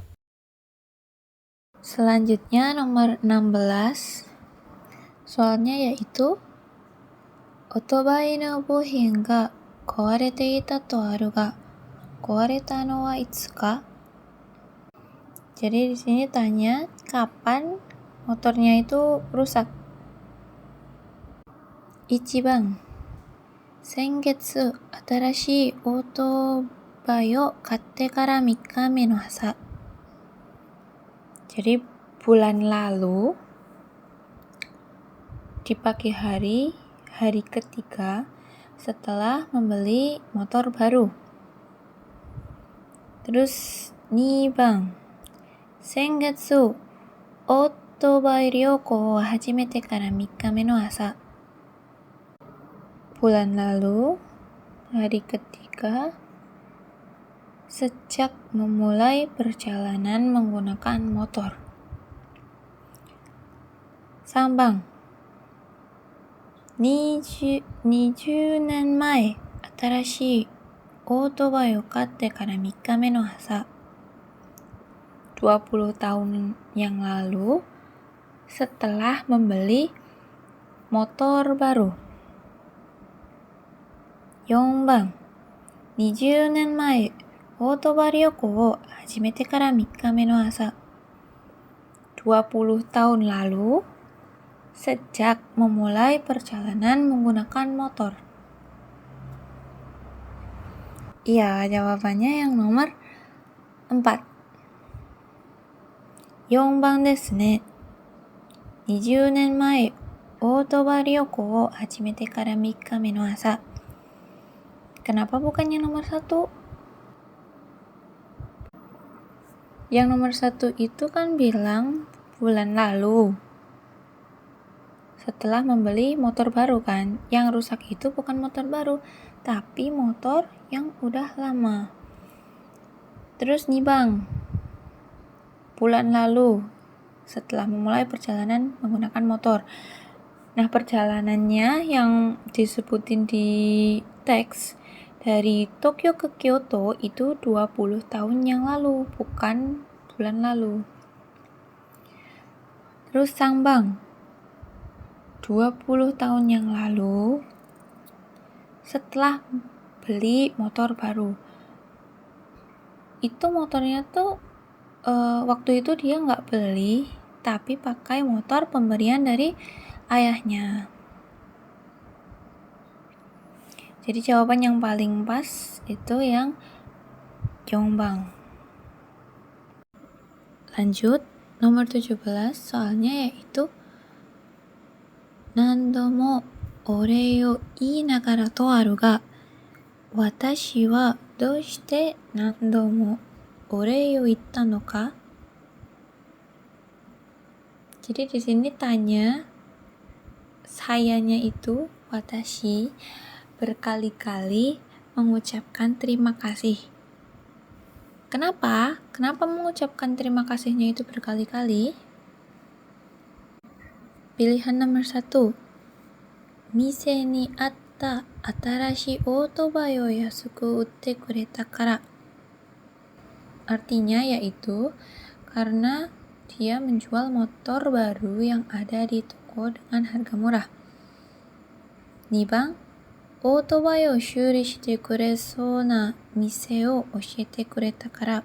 Selanjutnya nomor 16. Soalnya yaitu otobai no buhin ga kowarete ita to aru ga kowareta no wa itsu ka? Jadi di sini tanya kapan motornya itu rusak. Ichiban sengetsu atarashii otobai o katte kara 3 me no asa. Jadi bulan lalu di pagi hari ketiga setelah membeli motor baru. Terus Nibang sengetsu otobai ryoko wo hajimete kara 3 me no asa. Bulan lalu hari ketiga sejak memulai perjalanan menggunakan motor. Sambang 20年前、新しいオートバイを買ってから3日目の朝。20 tahun yang lalu, setelah membeli motor baru. 4番、20年前、オートバイ旅行を始めてから3日目の朝。20 tahun lalu, sejak memulai perjalanan menggunakan motor. Iya, jawabannya yang nomor 4. 4番ですね。20年前、オートバイ旅行を始めてから3日目の朝. Kenapa bukannya nomor 1? Yang nomor 1 itu kan bilang bulan lalu. Setelah membeli motor baru kan. Yang rusak itu bukan motor baru, tapi motor yang udah lama. Terus nih bang, bulan lalu setelah memulai perjalanan menggunakan motor. Nah, perjalanannya yang disebutin di teks dari Tokyo ke Kyoto itu 20 tahun yang lalu, bukan bulan lalu. Terus sang bang, 20 tahun yang lalu setelah beli motor baru. Itu motornya tuh waktu itu dia nggak beli, tapi pakai motor pemberian dari ayahnya. Jadi jawaban yang paling pas itu yang Yongbang. Lanjut, nomor 17 soalnya yaitu nandomo ore o iinagara to aru ga, watashi wa doushite nandomo ore o itta no ka? Jadi di sini tanya, sayanya itu watashi berkali-kali mengucapkan terima kasih. Kenapa? Kenapa mengucapkan terima kasihnya itu berkali-kali? Pilihan nomor 1. Mise ni atta atarashi otobai o yasuku utte kureta kara. Artinya yaitu karena dia menjual motor baru yang ada di toko dengan harga murah. 2番、オートバイを修理してくれそうな店を教えてくれたから.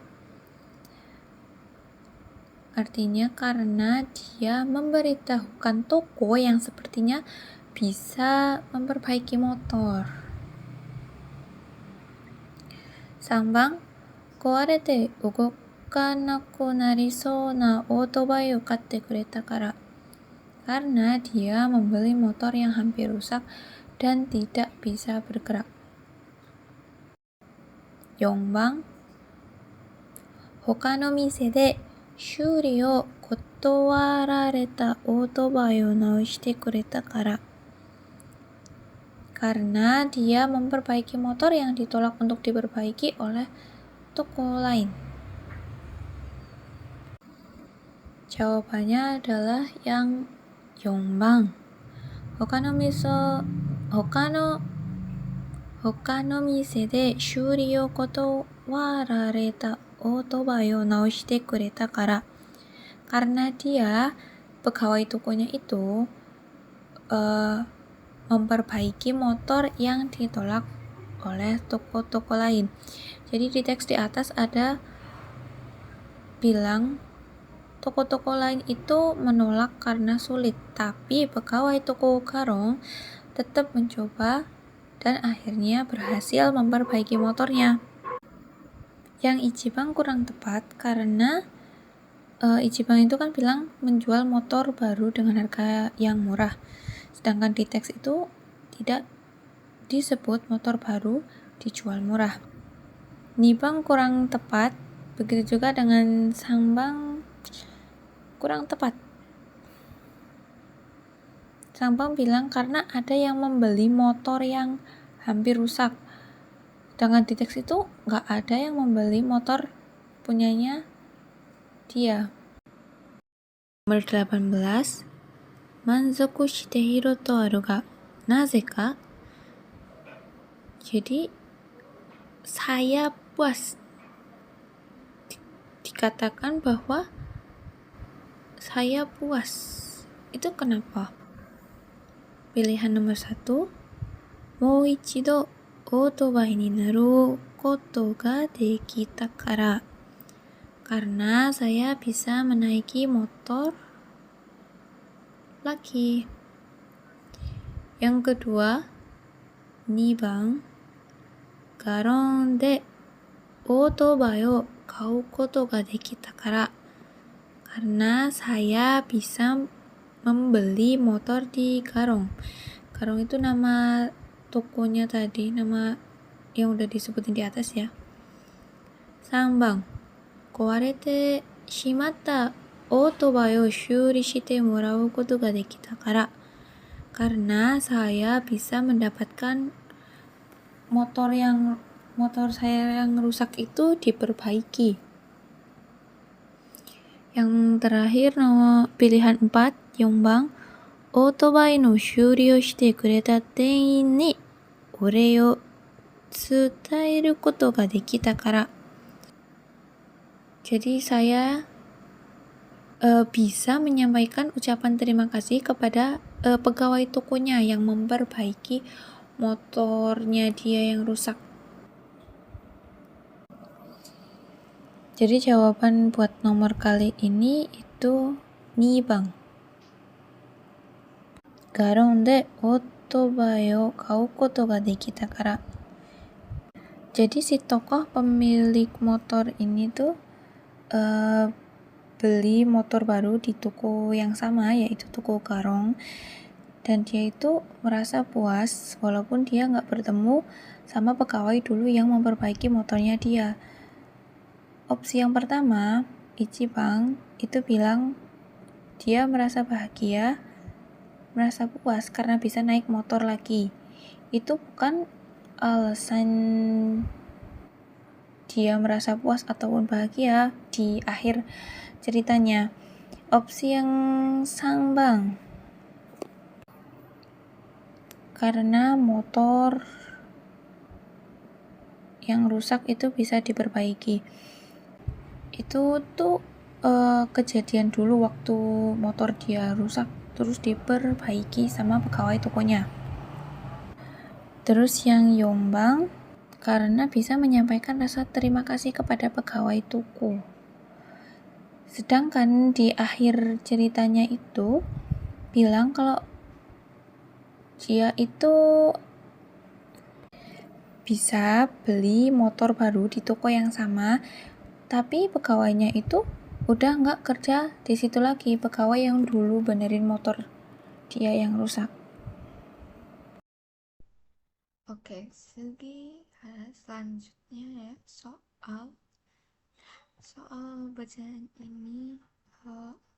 Artinya karena dia memberitahukan toko yang sepertinya bisa memperbaiki motor. 3番、壊れて動かなくなりそうなオートバイを買ってくれたから. Karena dia membeli motor yang hampir rusak dan tidak bisa bergerak. 4番、他の店で修理を断られたオートバイを直してくれたから. Karena dia memperbaiki motor yang ditolak untuk diperbaiki oleh toko lain. Jawabannya adalah yang Yongbang. 他の店で修理を断られたオートバイを直してくれたから. Karena dia, pegawai tokonya itu memperbaiki motor yang ditolak oleh toko-toko lain. Jadi di teks di atas ada bilang toko-toko lain itu menolak karena sulit, tapi pegawai toko garong tetap mencoba dan akhirnya berhasil memperbaiki motornya. Yang Ichiban kurang tepat karena Ichiban itu kan bilang menjual motor baru dengan harga yang murah, sedangkan di teks itu tidak disebut motor baru dijual murah. Nibang kurang tepat, begitu juga dengan Sangbang kurang tepat. Sangbang bilang karena ada yang membeli motor yang hampir rusak, sedangkan di teks itu nggak ada yang membeli motor punyanya dia. Nomor 18. Manzoku shite hiru to aru ga naze ka? Jadi saya puas. Dikatakan bahwa saya puas. Itu kenapa? Pilihan nomor 1. Mou ichido otobai ni naru koto ga dekita kara. Karena saya bisa menaiki motor lagi. Yang kedua, 2番 garon de otobai o kau koto ga dekita kara. Karena saya bisa membeli motor di Garong. Garong itu nama tokonya tadi, nama yang udah disebutin di atas ya. Sambang, kowarete shimatta otobai o shuri shite morau koto ga dekita kara. Karena saya bisa mendapatkan motor saya yang rusak itu diperbaiki. Yang terakhir pilihan 4, Yongbang, otobai no shuri o shite kureta tein ni ore o tsuteru koto ga dekita kara. Jadi saya bisa menyampaikan ucapan terima kasih kepada pegawai tokonya yang memperbaiki motornya dia yang rusak. Jadi jawaban buat nomor kali ini itu 2番. Garong de otobai o kau koto ga dekita kara. Jadi si tokoh pemilik motor ini tuh beli motor baru di toko yang sama, yaitu toko Garong, dan dia itu merasa puas walaupun dia nggak bertemu sama pegawai dulu yang memperbaiki motornya dia. Opsi yang pertama, Ichibang, itu bilang dia merasa bahagia, merasa puas karena bisa naik motor lagi. Itu bukan alasan dia merasa puas ataupun bahagia di akhir ceritanya. Opsi yang Sangbang, karena motor yang rusak itu bisa diperbaiki. Itu tuh kejadian dulu waktu motor dia rusak terus diperbaiki sama pegawai tokonya. Terus yang Yongbang, karena bisa menyampaikan rasa terima kasih kepada pegawai toko. Sedangkan di akhir ceritanya itu bilang kalau dia itu bisa beli motor baru di toko yang sama, tapi pegawainya itu udah nggak kerja di situ lagi, pegawai yang dulu benerin motor dia yang rusak. Oke, selanjutnya ya, soal bacaan ini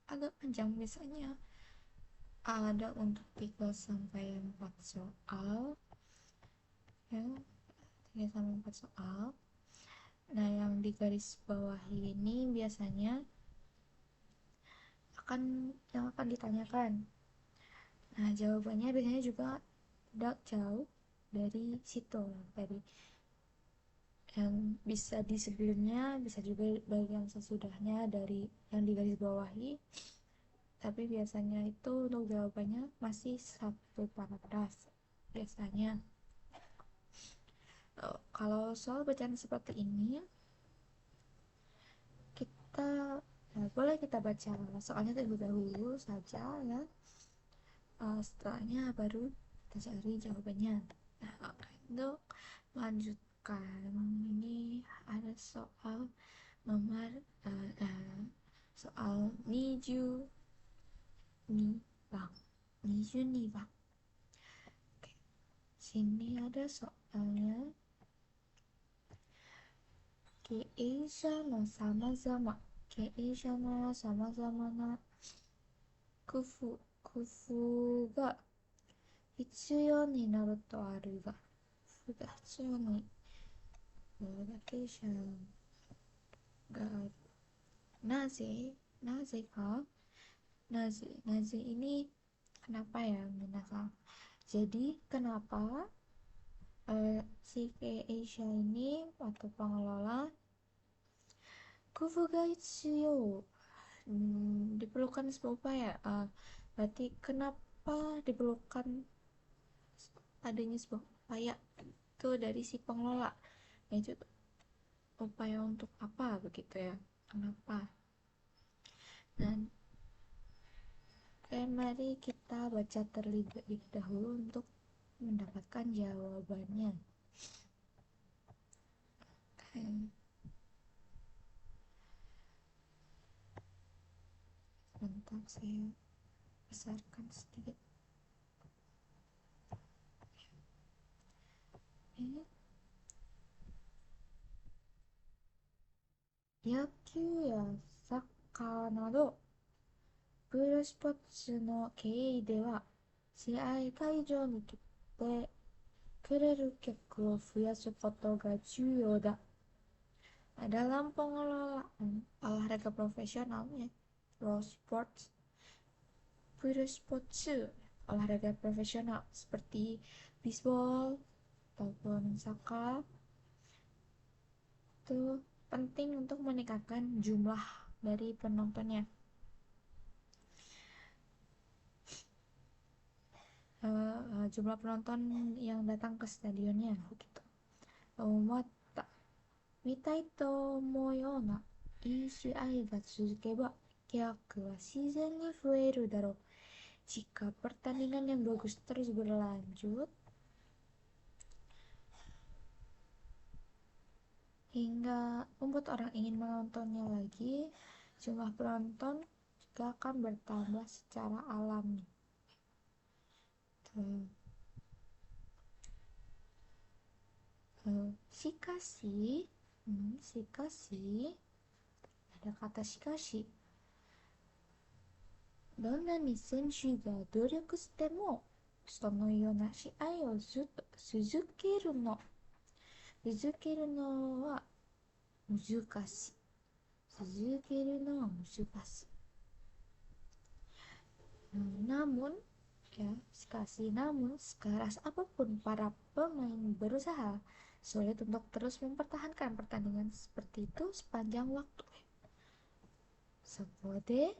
agak panjang, biasanya ada untuk 3 sampai 4 soal ya, 3 sampai 4 soal. Nah, yang di garis bawah ini biasanya yang akan ditanyakan. Nah, jawabannya biasanya juga tidak jauh dari situ tadi. Yang bisa di sebelumnya, bisa juga bagian sesudahnya dari yang di garis bawahi. Tapi biasanya itu untuk jawabannya masih satu paragraf biasanya. Kalau soal bacaan seperti ini, boleh kita baca soalnya terlebih dahulu saja ya. Setelahnya baru kita cari jawabannya. Nah, untuk melanjutkan, ini ada soal nomor soal Niju Nibang. Oke. Sini ada soalnya. Keisha no sama-sama na kufu ga hitsuyou ni naru to aru ga, kufu ga hitsuyou ni naru keisha ga aru. Naze ini kenapa ya minasan? Jadi kenapa si Keisha ini waktu pengelola kufu ga hitsuyou diperlukan sebuah upaya, berarti kenapa diperlukan adanya sebuah upaya itu dari si pengelola. Nah, itu upaya untuk apa begitu ya, kenapa? Dan mari kita baca terlebih dahulu untuk mendapatkan jawabannya. Sebentar saya besarkan sedikit. Yakyū ya sakkar nado プールスポーツの経営では、試合会場に来てくれる客を増やすことが重要だ. Dalam pengelolaan olahraga profesional ya, pro sports, pure sports, olahraga profesional seperti bisbol ataupun soccer, itu penting untuk meningkatkan jumlah dari penontonnya. Jumlah penonton yang datang ke stadionnya gitu. Mata mitai to omou you na ii shiai ga tsuzukeba kyaku wa shizen ni fueru daro. Jika pertandingan yang bagus terus berlanjut hingga membuat orang ingin menontonnya lagi, jumlah penonton juga akan bertambah secara alami. Shikashi, ada kata shikashi. どんなに選手が努力しても、そのような試合をずっと続けるのは難しい。続けるのは難しい。Namun, namun sekeras apapun para pemain berusaha, sulit untuk terus mempertahankan pertandingan seperti itu sepanjang waktu. そこで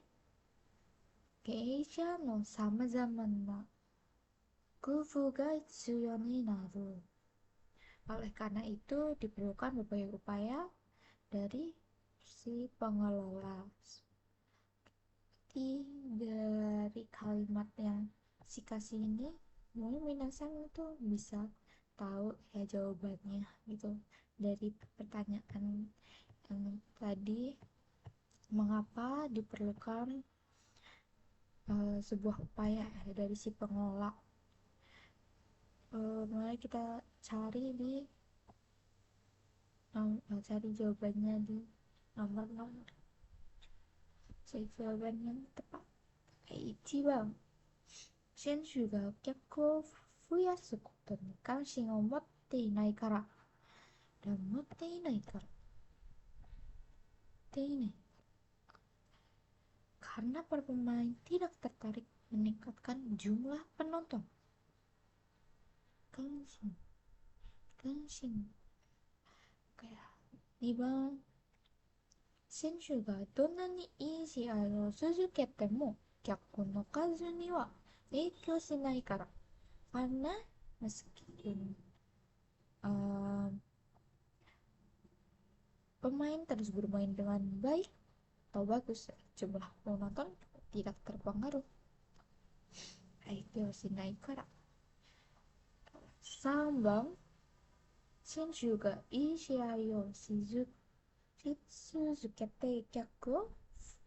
経営者のさまざまな工夫が必要になる. Oleh karena itu diperlukan berbagai upaya dari si pengelola. Dari kalimat yang shikashi ini, mungkin minasan itu bisa tahu ya jawabannya gitu dari pertanyaan yang tadi, mengapa diperlukan sebuah upaya dari si pengelola. Mari kita cari jawabannya di nomor-nomor. Cari jawaban yang tepat. 1番、選手がお客を増やすことに関心を持っていないから。Karena para pemain tidak tertarik meningkatkan jumlah penonton. 関心。2番、選手がどんなにいい試合を続けても客の数には影響しないから. Karena meskipun pemain terus bermain dengan baik atau bagus, jumlah penonton tidak terpengaruh. 影響しないから. 3番、選手がいい試合を続けて客を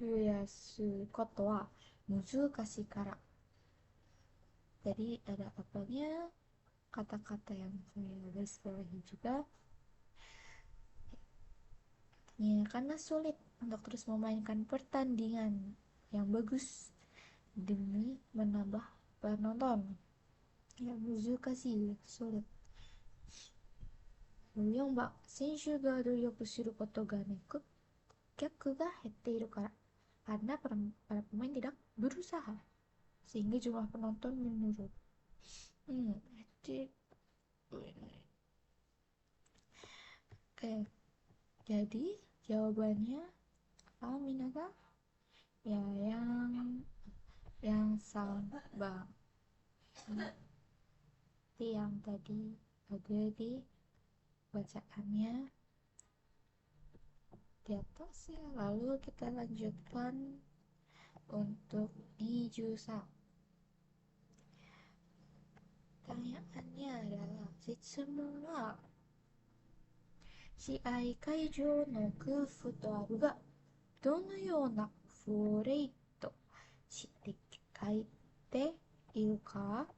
増やすことは難しいから. Jadi ada apanya kata-kata yang saya garis bawahi juga ya, karena sulit untuk terus memainkan pertandingan yang bagus demi menambah penonton. Ya, sulit. 4番、選手が努力することがなく客が減っているから. Karena para pemain tidak berusaha sehingga jumlah penonton menurun. Oke, jadi jawabannya apa minasan? Ya, yang sama. Seperti yang tadi ada di bacaannya di atas ya. Lalu kita lanjutkan untuk di jusa. Pertanyaannya adalah Shitsumon wa Shiai kaijou no kufu to aru ga dono you na furei to shite ているか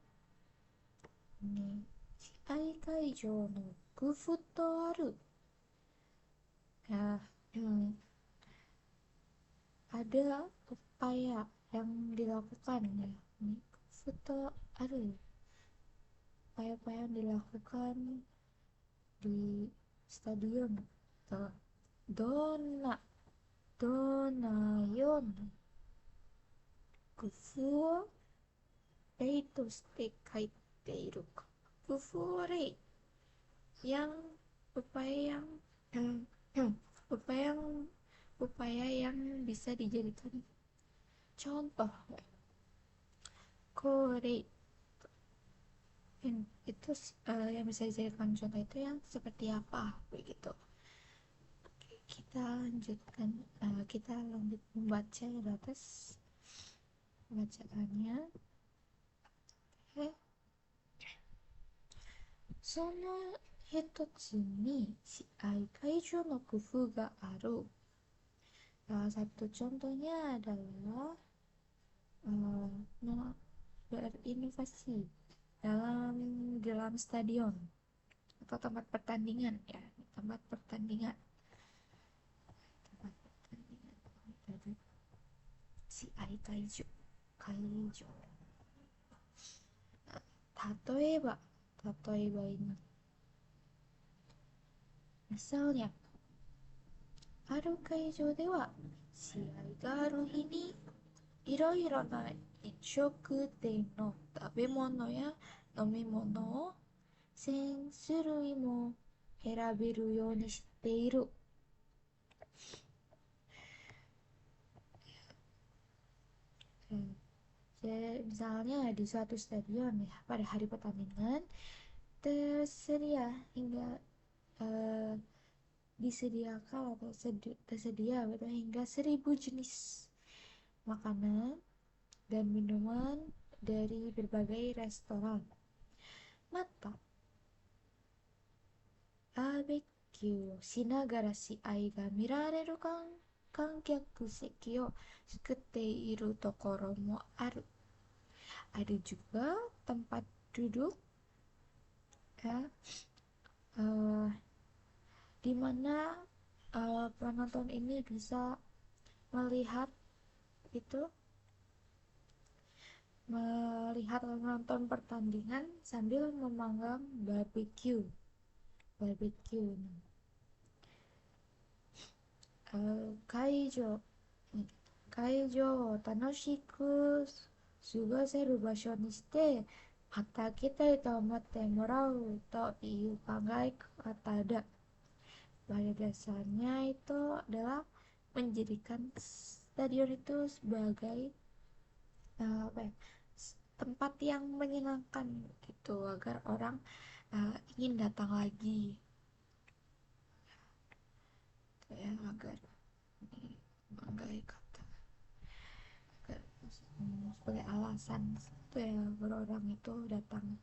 ね、試合会場の工夫とある。Ya, ada upaya yang dilakukan ya. Ini foto ada upaya-upaya yang dilakukan di stadion. Tuh. Dona, donayon, kufu, rei to shite kaite iru ka. Kufu rei yang upaya yang upaya yang upaya yang bisa dijadikan contoh. Kore itu yang bisa dijadikan contoh itu yang seperti apa begitu. Oke, kita lanjutkan, kita lanjut membaca di atas bacaannya. Oke. Sono hitotsu ni shiai kaijo no kufu ga aru. Salah satu contohnya adalah berinovasi dalam stadion atau tempat pertandingan ya, tempat pertandingan dari si kaijo tatoeba ini misalnya aru kaijo dewa siai ga aru hi ni iroiro na inshoku ten no tabemono ya nomimono o 1000種類も選べるようにしている。Misalnya di suatu stadion ya, pada hari pertandingan tersedia disediakan atau tersedia hingga 1000 jenis makanan dan minuman dari berbagai restoran. Mata バーベキューをしながら試合が見られる観客席を作っているところもある。Ada juga tempat duduk ya, di mana penonton ini bisa melihat menonton pertandingan sambil memanggang barbecue. Kaijo を楽しく過ごせる場所にしてまた来たいと思ってもらうという考え方ada. Pada dasarnya itu adalah menjadikan stadion itu sebagai tempat yang menyenangkan gitu agar orang ingin datang lagi ya, agar sebagai alasan itu ya orang itu datang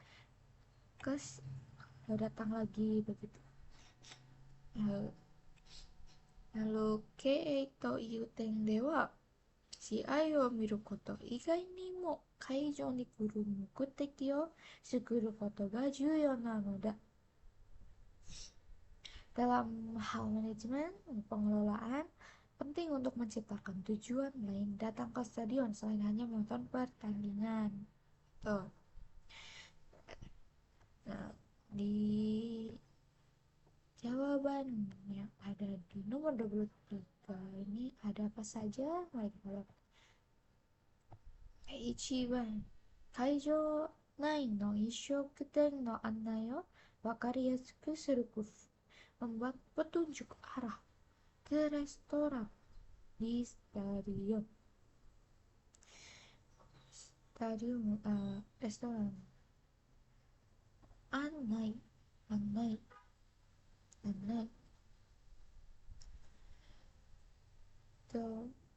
lagi begitu. Lalu kei to iu ten de wa siai o miru koto igai ni mo kaijou ni kuru mukuteki o suguru koto ga juyou nanoda. Dalam hal manajemen pengelolaan penting untuk menciptakan tujuan lain datang ke stadion selain hanya menonton pertandingan. Tuh. Nah, di jawaban yang ada di nomor 23 ini ada apa saja? Mari kita lihat. Ichiban, kaijo nai no ishokuten no annai o wakariyasu suru kufu. Membuat petunjuk arah ke restoran di restoran. Annai itu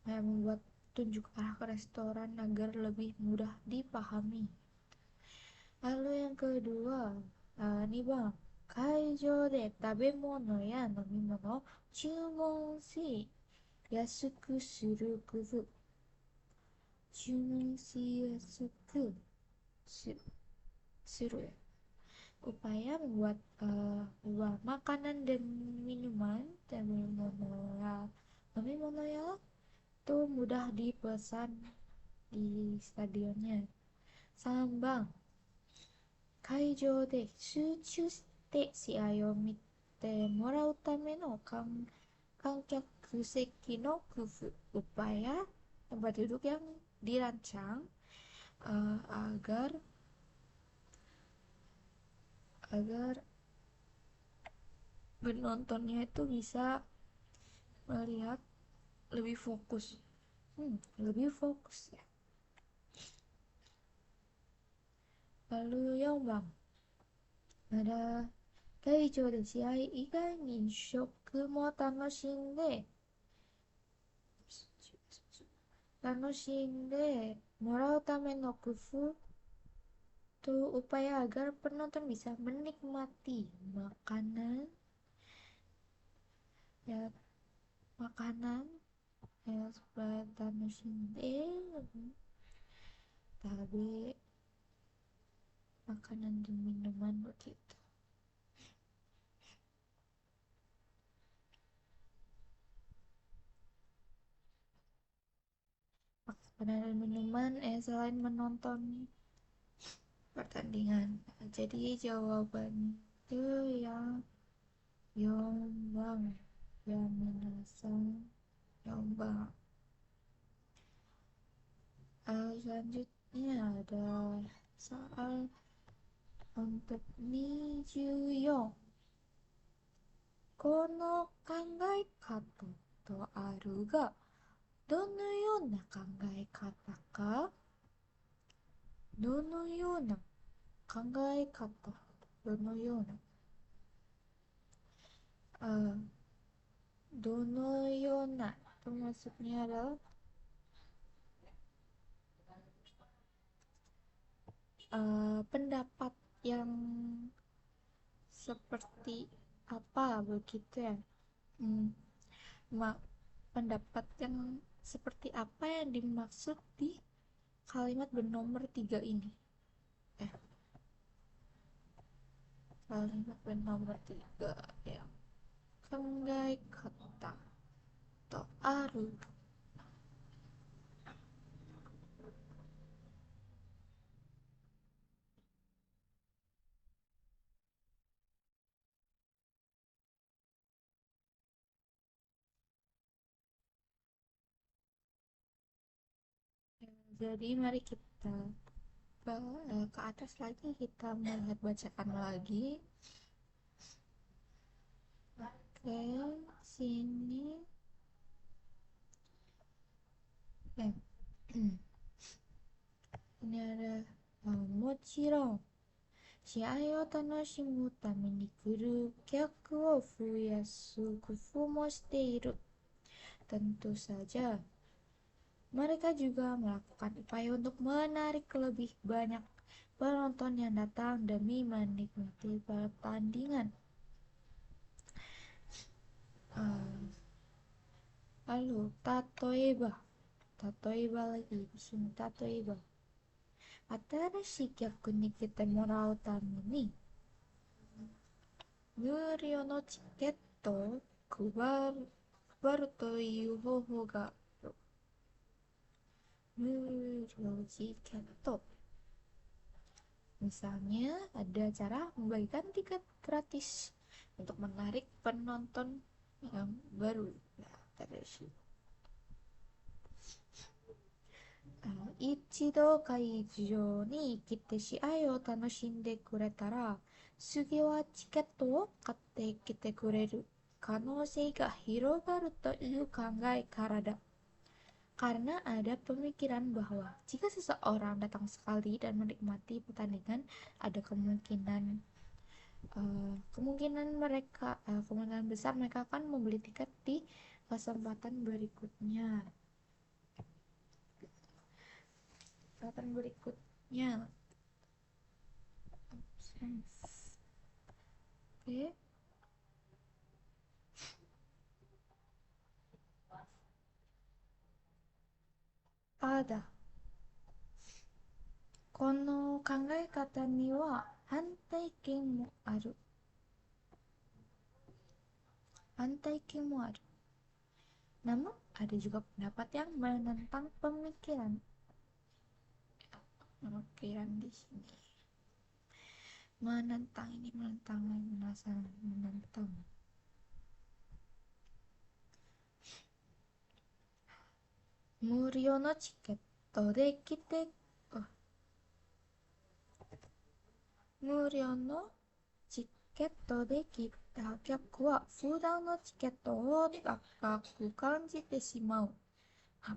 membuat petunjuk arah ke restoran agar lebih mudah dipahami. Lalu yang kedua, nih bang, kaijo de tabemono ya nomimono chumon shi yasuku suru kufu. Chumon shi yasuku くする upaya membuat makanan dan minuman dan minum ya itu mudah dipesan di stadionnya. Sambang 会場で集中して試合を見てもらうための観客席の工夫 upaya tempat duduk yang dirancang agar penontonnya itu bisa melihat lebih fokus ya. Lalu yang bang ada 会場で試合以外に飲食も楽しんでもらうための工夫 tuh upaya agar penonton bisa menikmati makanan ya supaya tapi makanan dan minuman begitu. Makanan dan minuman selain menonton pertandingan. Jadi jawaban itu yang Yombang ya minasan Yombang. Selanjutnya ada soal untuk Nijuyong. Kono kangai kata to aru ga dono yona kangai kata ka? Dono yona kangai kata dono yona dono yona itu maksudnya adalah pendapat yang seperti apa begitu ya. Pendapat yang seperti apa yang dimaksud di kalimat bernomor 3 ini. Kalimat bernomor 3 ya. Kangai kata to aru. Jadi mari kita ke atas lagi, kita melihat bacaan lagi. Oke, sini ini ada mochiron 試合を楽しむために来る客を増やす工夫もしている. Tentu saja mereka juga melakukan upaya untuk menarik lebih banyak penonton yang datang demi menikmati pertandingan. Lalu tatoeba lagi di sini. Tatoeba 新しい客に来てもらうために無料のチケットを配るという方法がある。無料チケット misalnya ada cara membagikan tiket gratis untuk menarik penonton yang baru. Dari sini 一度会場に来て試合を楽しんでくれたら次はチケットを買ってきてくれる可能性が広がるという考えからだ. Karena ada pemikiran bahwa jika seseorang datang sekali dan menikmati pertandingan, ada kemungkinan besar mereka akan membeli tiket di kesempatan berikutnya. Oke. Ada kono kangae kata ni wa hantai ken mo aru. Hantai ken mo aru. Namun ada juga pendapat yang menentang pemikiran di sini. Menentang ini menentang menentang. Murio no chiketto de kite Murio no chiketto de kita gyaku wa fudan no chiketto wo takaku kanjite shimau.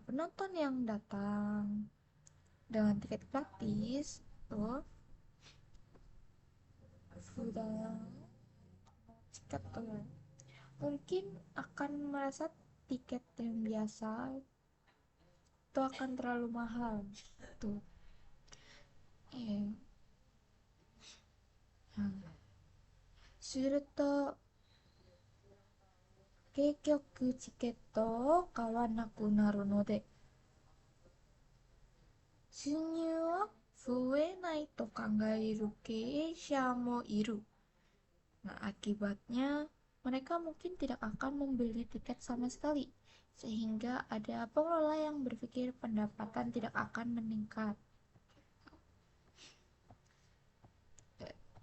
Penonton yang datang dengan tiket gratis tuh fudan chiketto mungkin akan merasa tiket yang biasa itu akan terlalu mahal tuh. Suruto keikyoku chiketto wo kawanaku naru node sunyū wa fuenai to kangaeru keisha mo iru. Nah, akibatnya mereka mungkin tidak akan membeli tiket sama sekali, sehingga ada pengelola yang berpikir pendapatan tidak akan meningkat.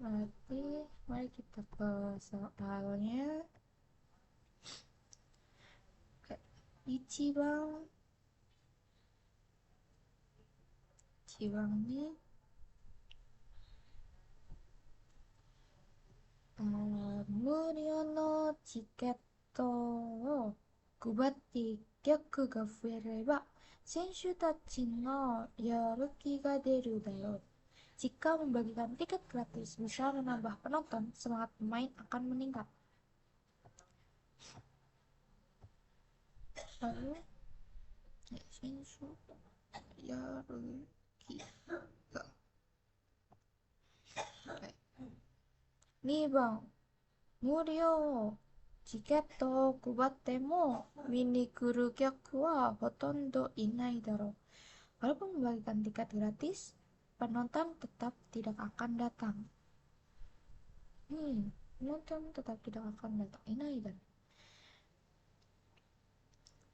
Berarti mari kita ke soalnya. Ichiban nih murio no chiketto wo kubatte gyaku ga fuereba senshu tachi no yaruki ga deru daro. Jika membagikan tiket gratis bisa menambah penonton, semangat pemain akan meningkat. Lalu senshu yaruki ga 2番無料チケットを配っても見に来る客はほとんどいないだろう. Walaupun membagikan tiket gratis, penonton tetap tidak akan datang. Penonton tetap tidak akan datang. Inai dan.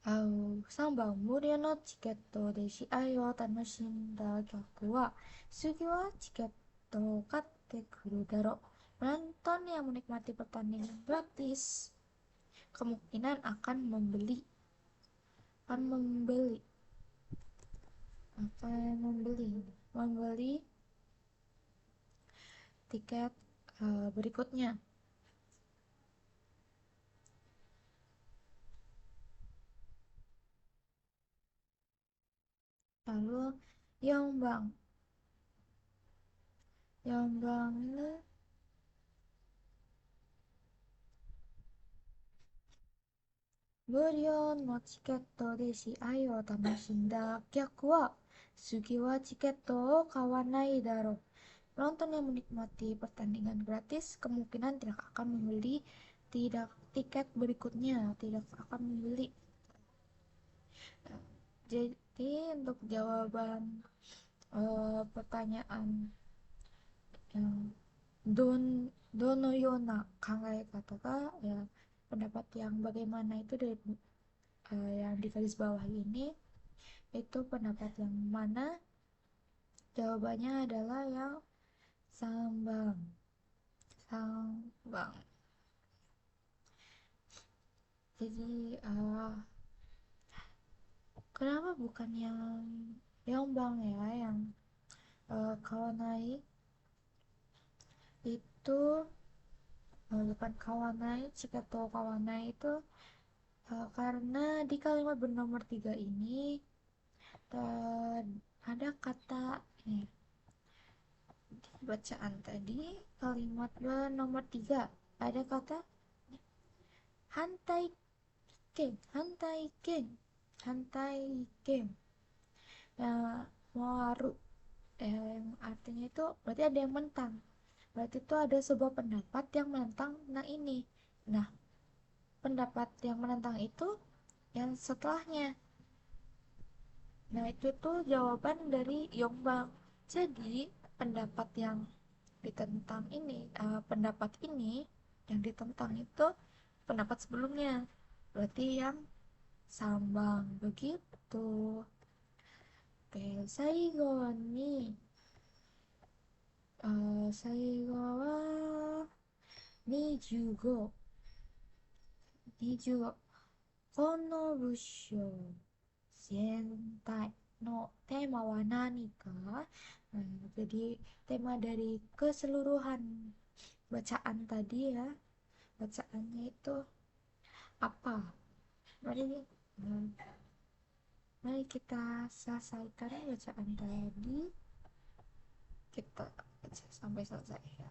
3番無料のチケットで試合を楽しんだ客は次はチケットを買ってくるだろう. Penonton yang menikmati pertandingan gratis kemungkinan akan membeli tiket berikutnya. Lalu Yongbang ini無料のチケットで試合を楽しんだ客は次はチケットを買わないだろう. Penonton yang menikmati pertandingan gratis kemungkinan tidak akan membeli tiket berikutnya, tidak akan membeli. Jadi untuk jawaban pertanyaan yang dono yona kangae kata ga ya, pendapat yang bagaimana itu dari yang di garis bawah ini itu pendapat yang mana? Jawabannya adalah yang sambang. Jadi kenapa bukan yang Yongbang ya, yang kawanai itu bukan kawanai, chiketo kawanai itu karena di kalimat bernomor 3 ini ada kata nih, bacaan tadi kalimat bernomor 3 ada kata hantai ken moaru yang artinya itu berarti ada yang menentang, berarti itu ada sebuah pendapat yang menentang. Nah pendapat yang menentang itu yang setelahnya. Nah itu tuh jawaban dari Yongbang. Jadi pendapat yang ditentang ini pendapat ini yang ditentang itu pendapat sebelumnya, berarti yang sambang begitu. Oke, saigo wa 25この文章全体のテーマは何か? Jadi tema dari keseluruhan bacaan tadi ya, bacaannya itu apa? Mari kita selesaikan bacaan tadi, kita baca sampai selesai ya.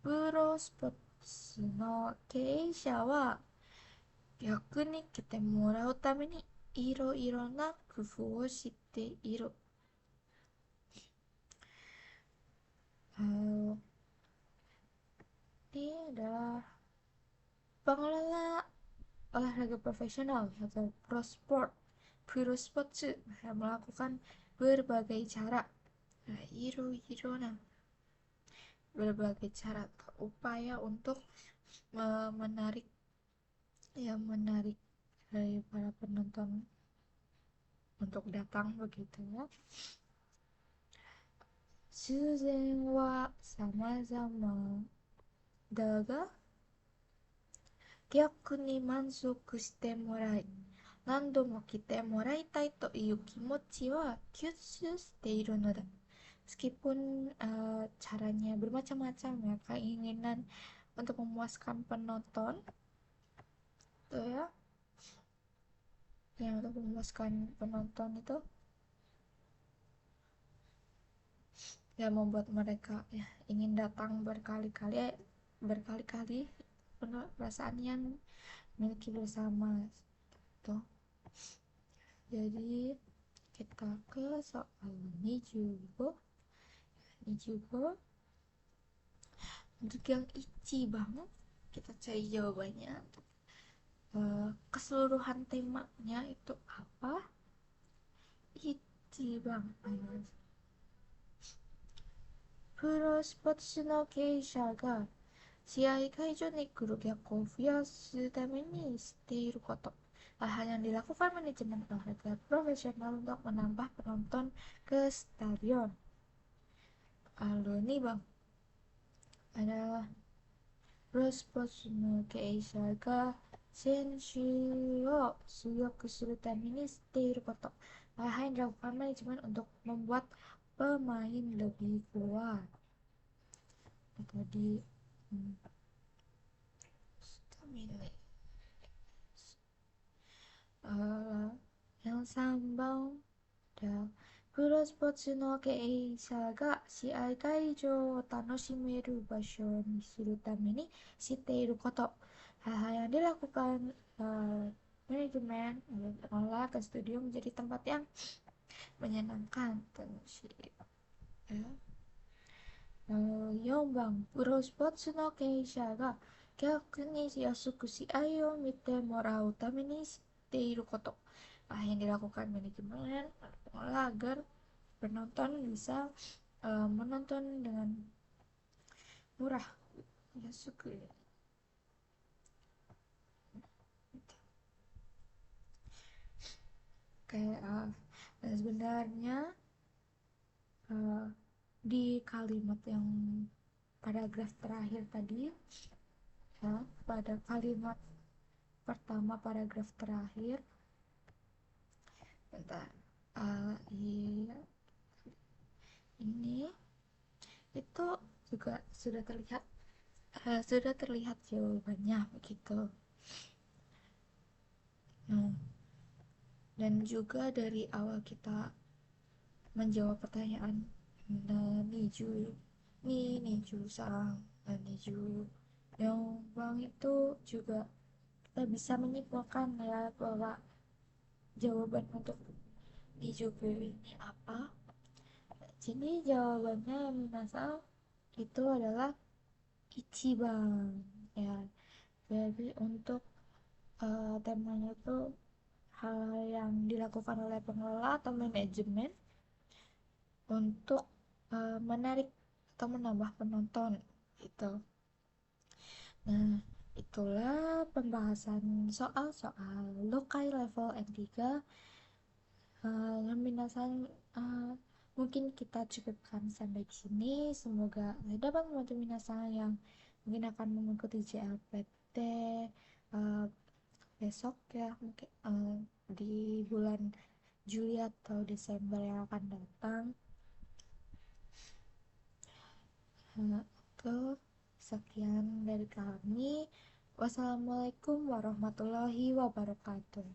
プロスポーツの経営者は役に来てもらうためにいろいろな工夫をしている。Ini adalah pengelola olahraga profesional atau pro sport yang melakukan berbagai cara, berbagai cara atau upaya untuk menarik dari para penonton untuk datang begitu ya. 修繕は様々だが逆に満足してもらい何度も来てもらいたいという気持ちは吸収しているのだ. Meskipun caranya bermacam-macam ya, keinginan untuk memuaskan penonton tuh ya, yang untuk memuaskan penonton itu ya membuat mereka ya ingin datang berkali-kali perasaan yang miliki bersama tuh. Jadi kita ke soal Nijugo. Untuk yang ichiban kita cari jawabannya. Keseluruhan temanya itu apa? Ichiban. プロスポーツの経営者が試合会場に来る客を増やすためにしていること. Hal yang dilakukan manajemen olahraga profesional untuk menambah penonton ke stadion. Kalau ini bang adalah プロスポーツの経営者が選手を強くするためにしていること. Hal yang dilakukan manajemen untuk membuat pemain lebih kuat. Tadi yang sambang dan プロスポーツの経営者が試合会場を楽しめる場所にするためにしていること. Hal-hal yang dilakukan manajemen mengolah ke studio menjadi tempat yang menyenangkan, ya. 4番プロスポーツの経営者が逆に安く試合を見てもらうためにしていること. Yang dilakukan manajemen agar penonton bisa menonton dengan murah, yasuku. Kayak sebenarnya di kalimat yang paragraf terakhir tadi ya, pada kalimat pertama paragraf terakhir ini itu juga sudah terlihat jawabannya begitu. Dan juga dari awal kita menjawab pertanyaan Niju sang Niju yang bang itu juga kita bisa menyimpulkan ya bahwa jawaban untuk Niju ini apa. Jadi jawabannya Minasang itu adalah Ichiban ya. Jadi untuk temanya itu hal yang dilakukan oleh pengelola atau manajemen untuk menarik atau menambah penonton gitu. Nah, itulah pembahasan soal-soal Lokai level N3. Minasan, mungkin kita cukupkan sampai di sini. Semoga dapat membantu minasan yang mungkin akan mengikuti JLPT besok ya, mungkin di bulan Juli atau Desember yang akan datang. Itu sekian dari kami. Wassalamualaikum warahmatullahi wabarakatuh.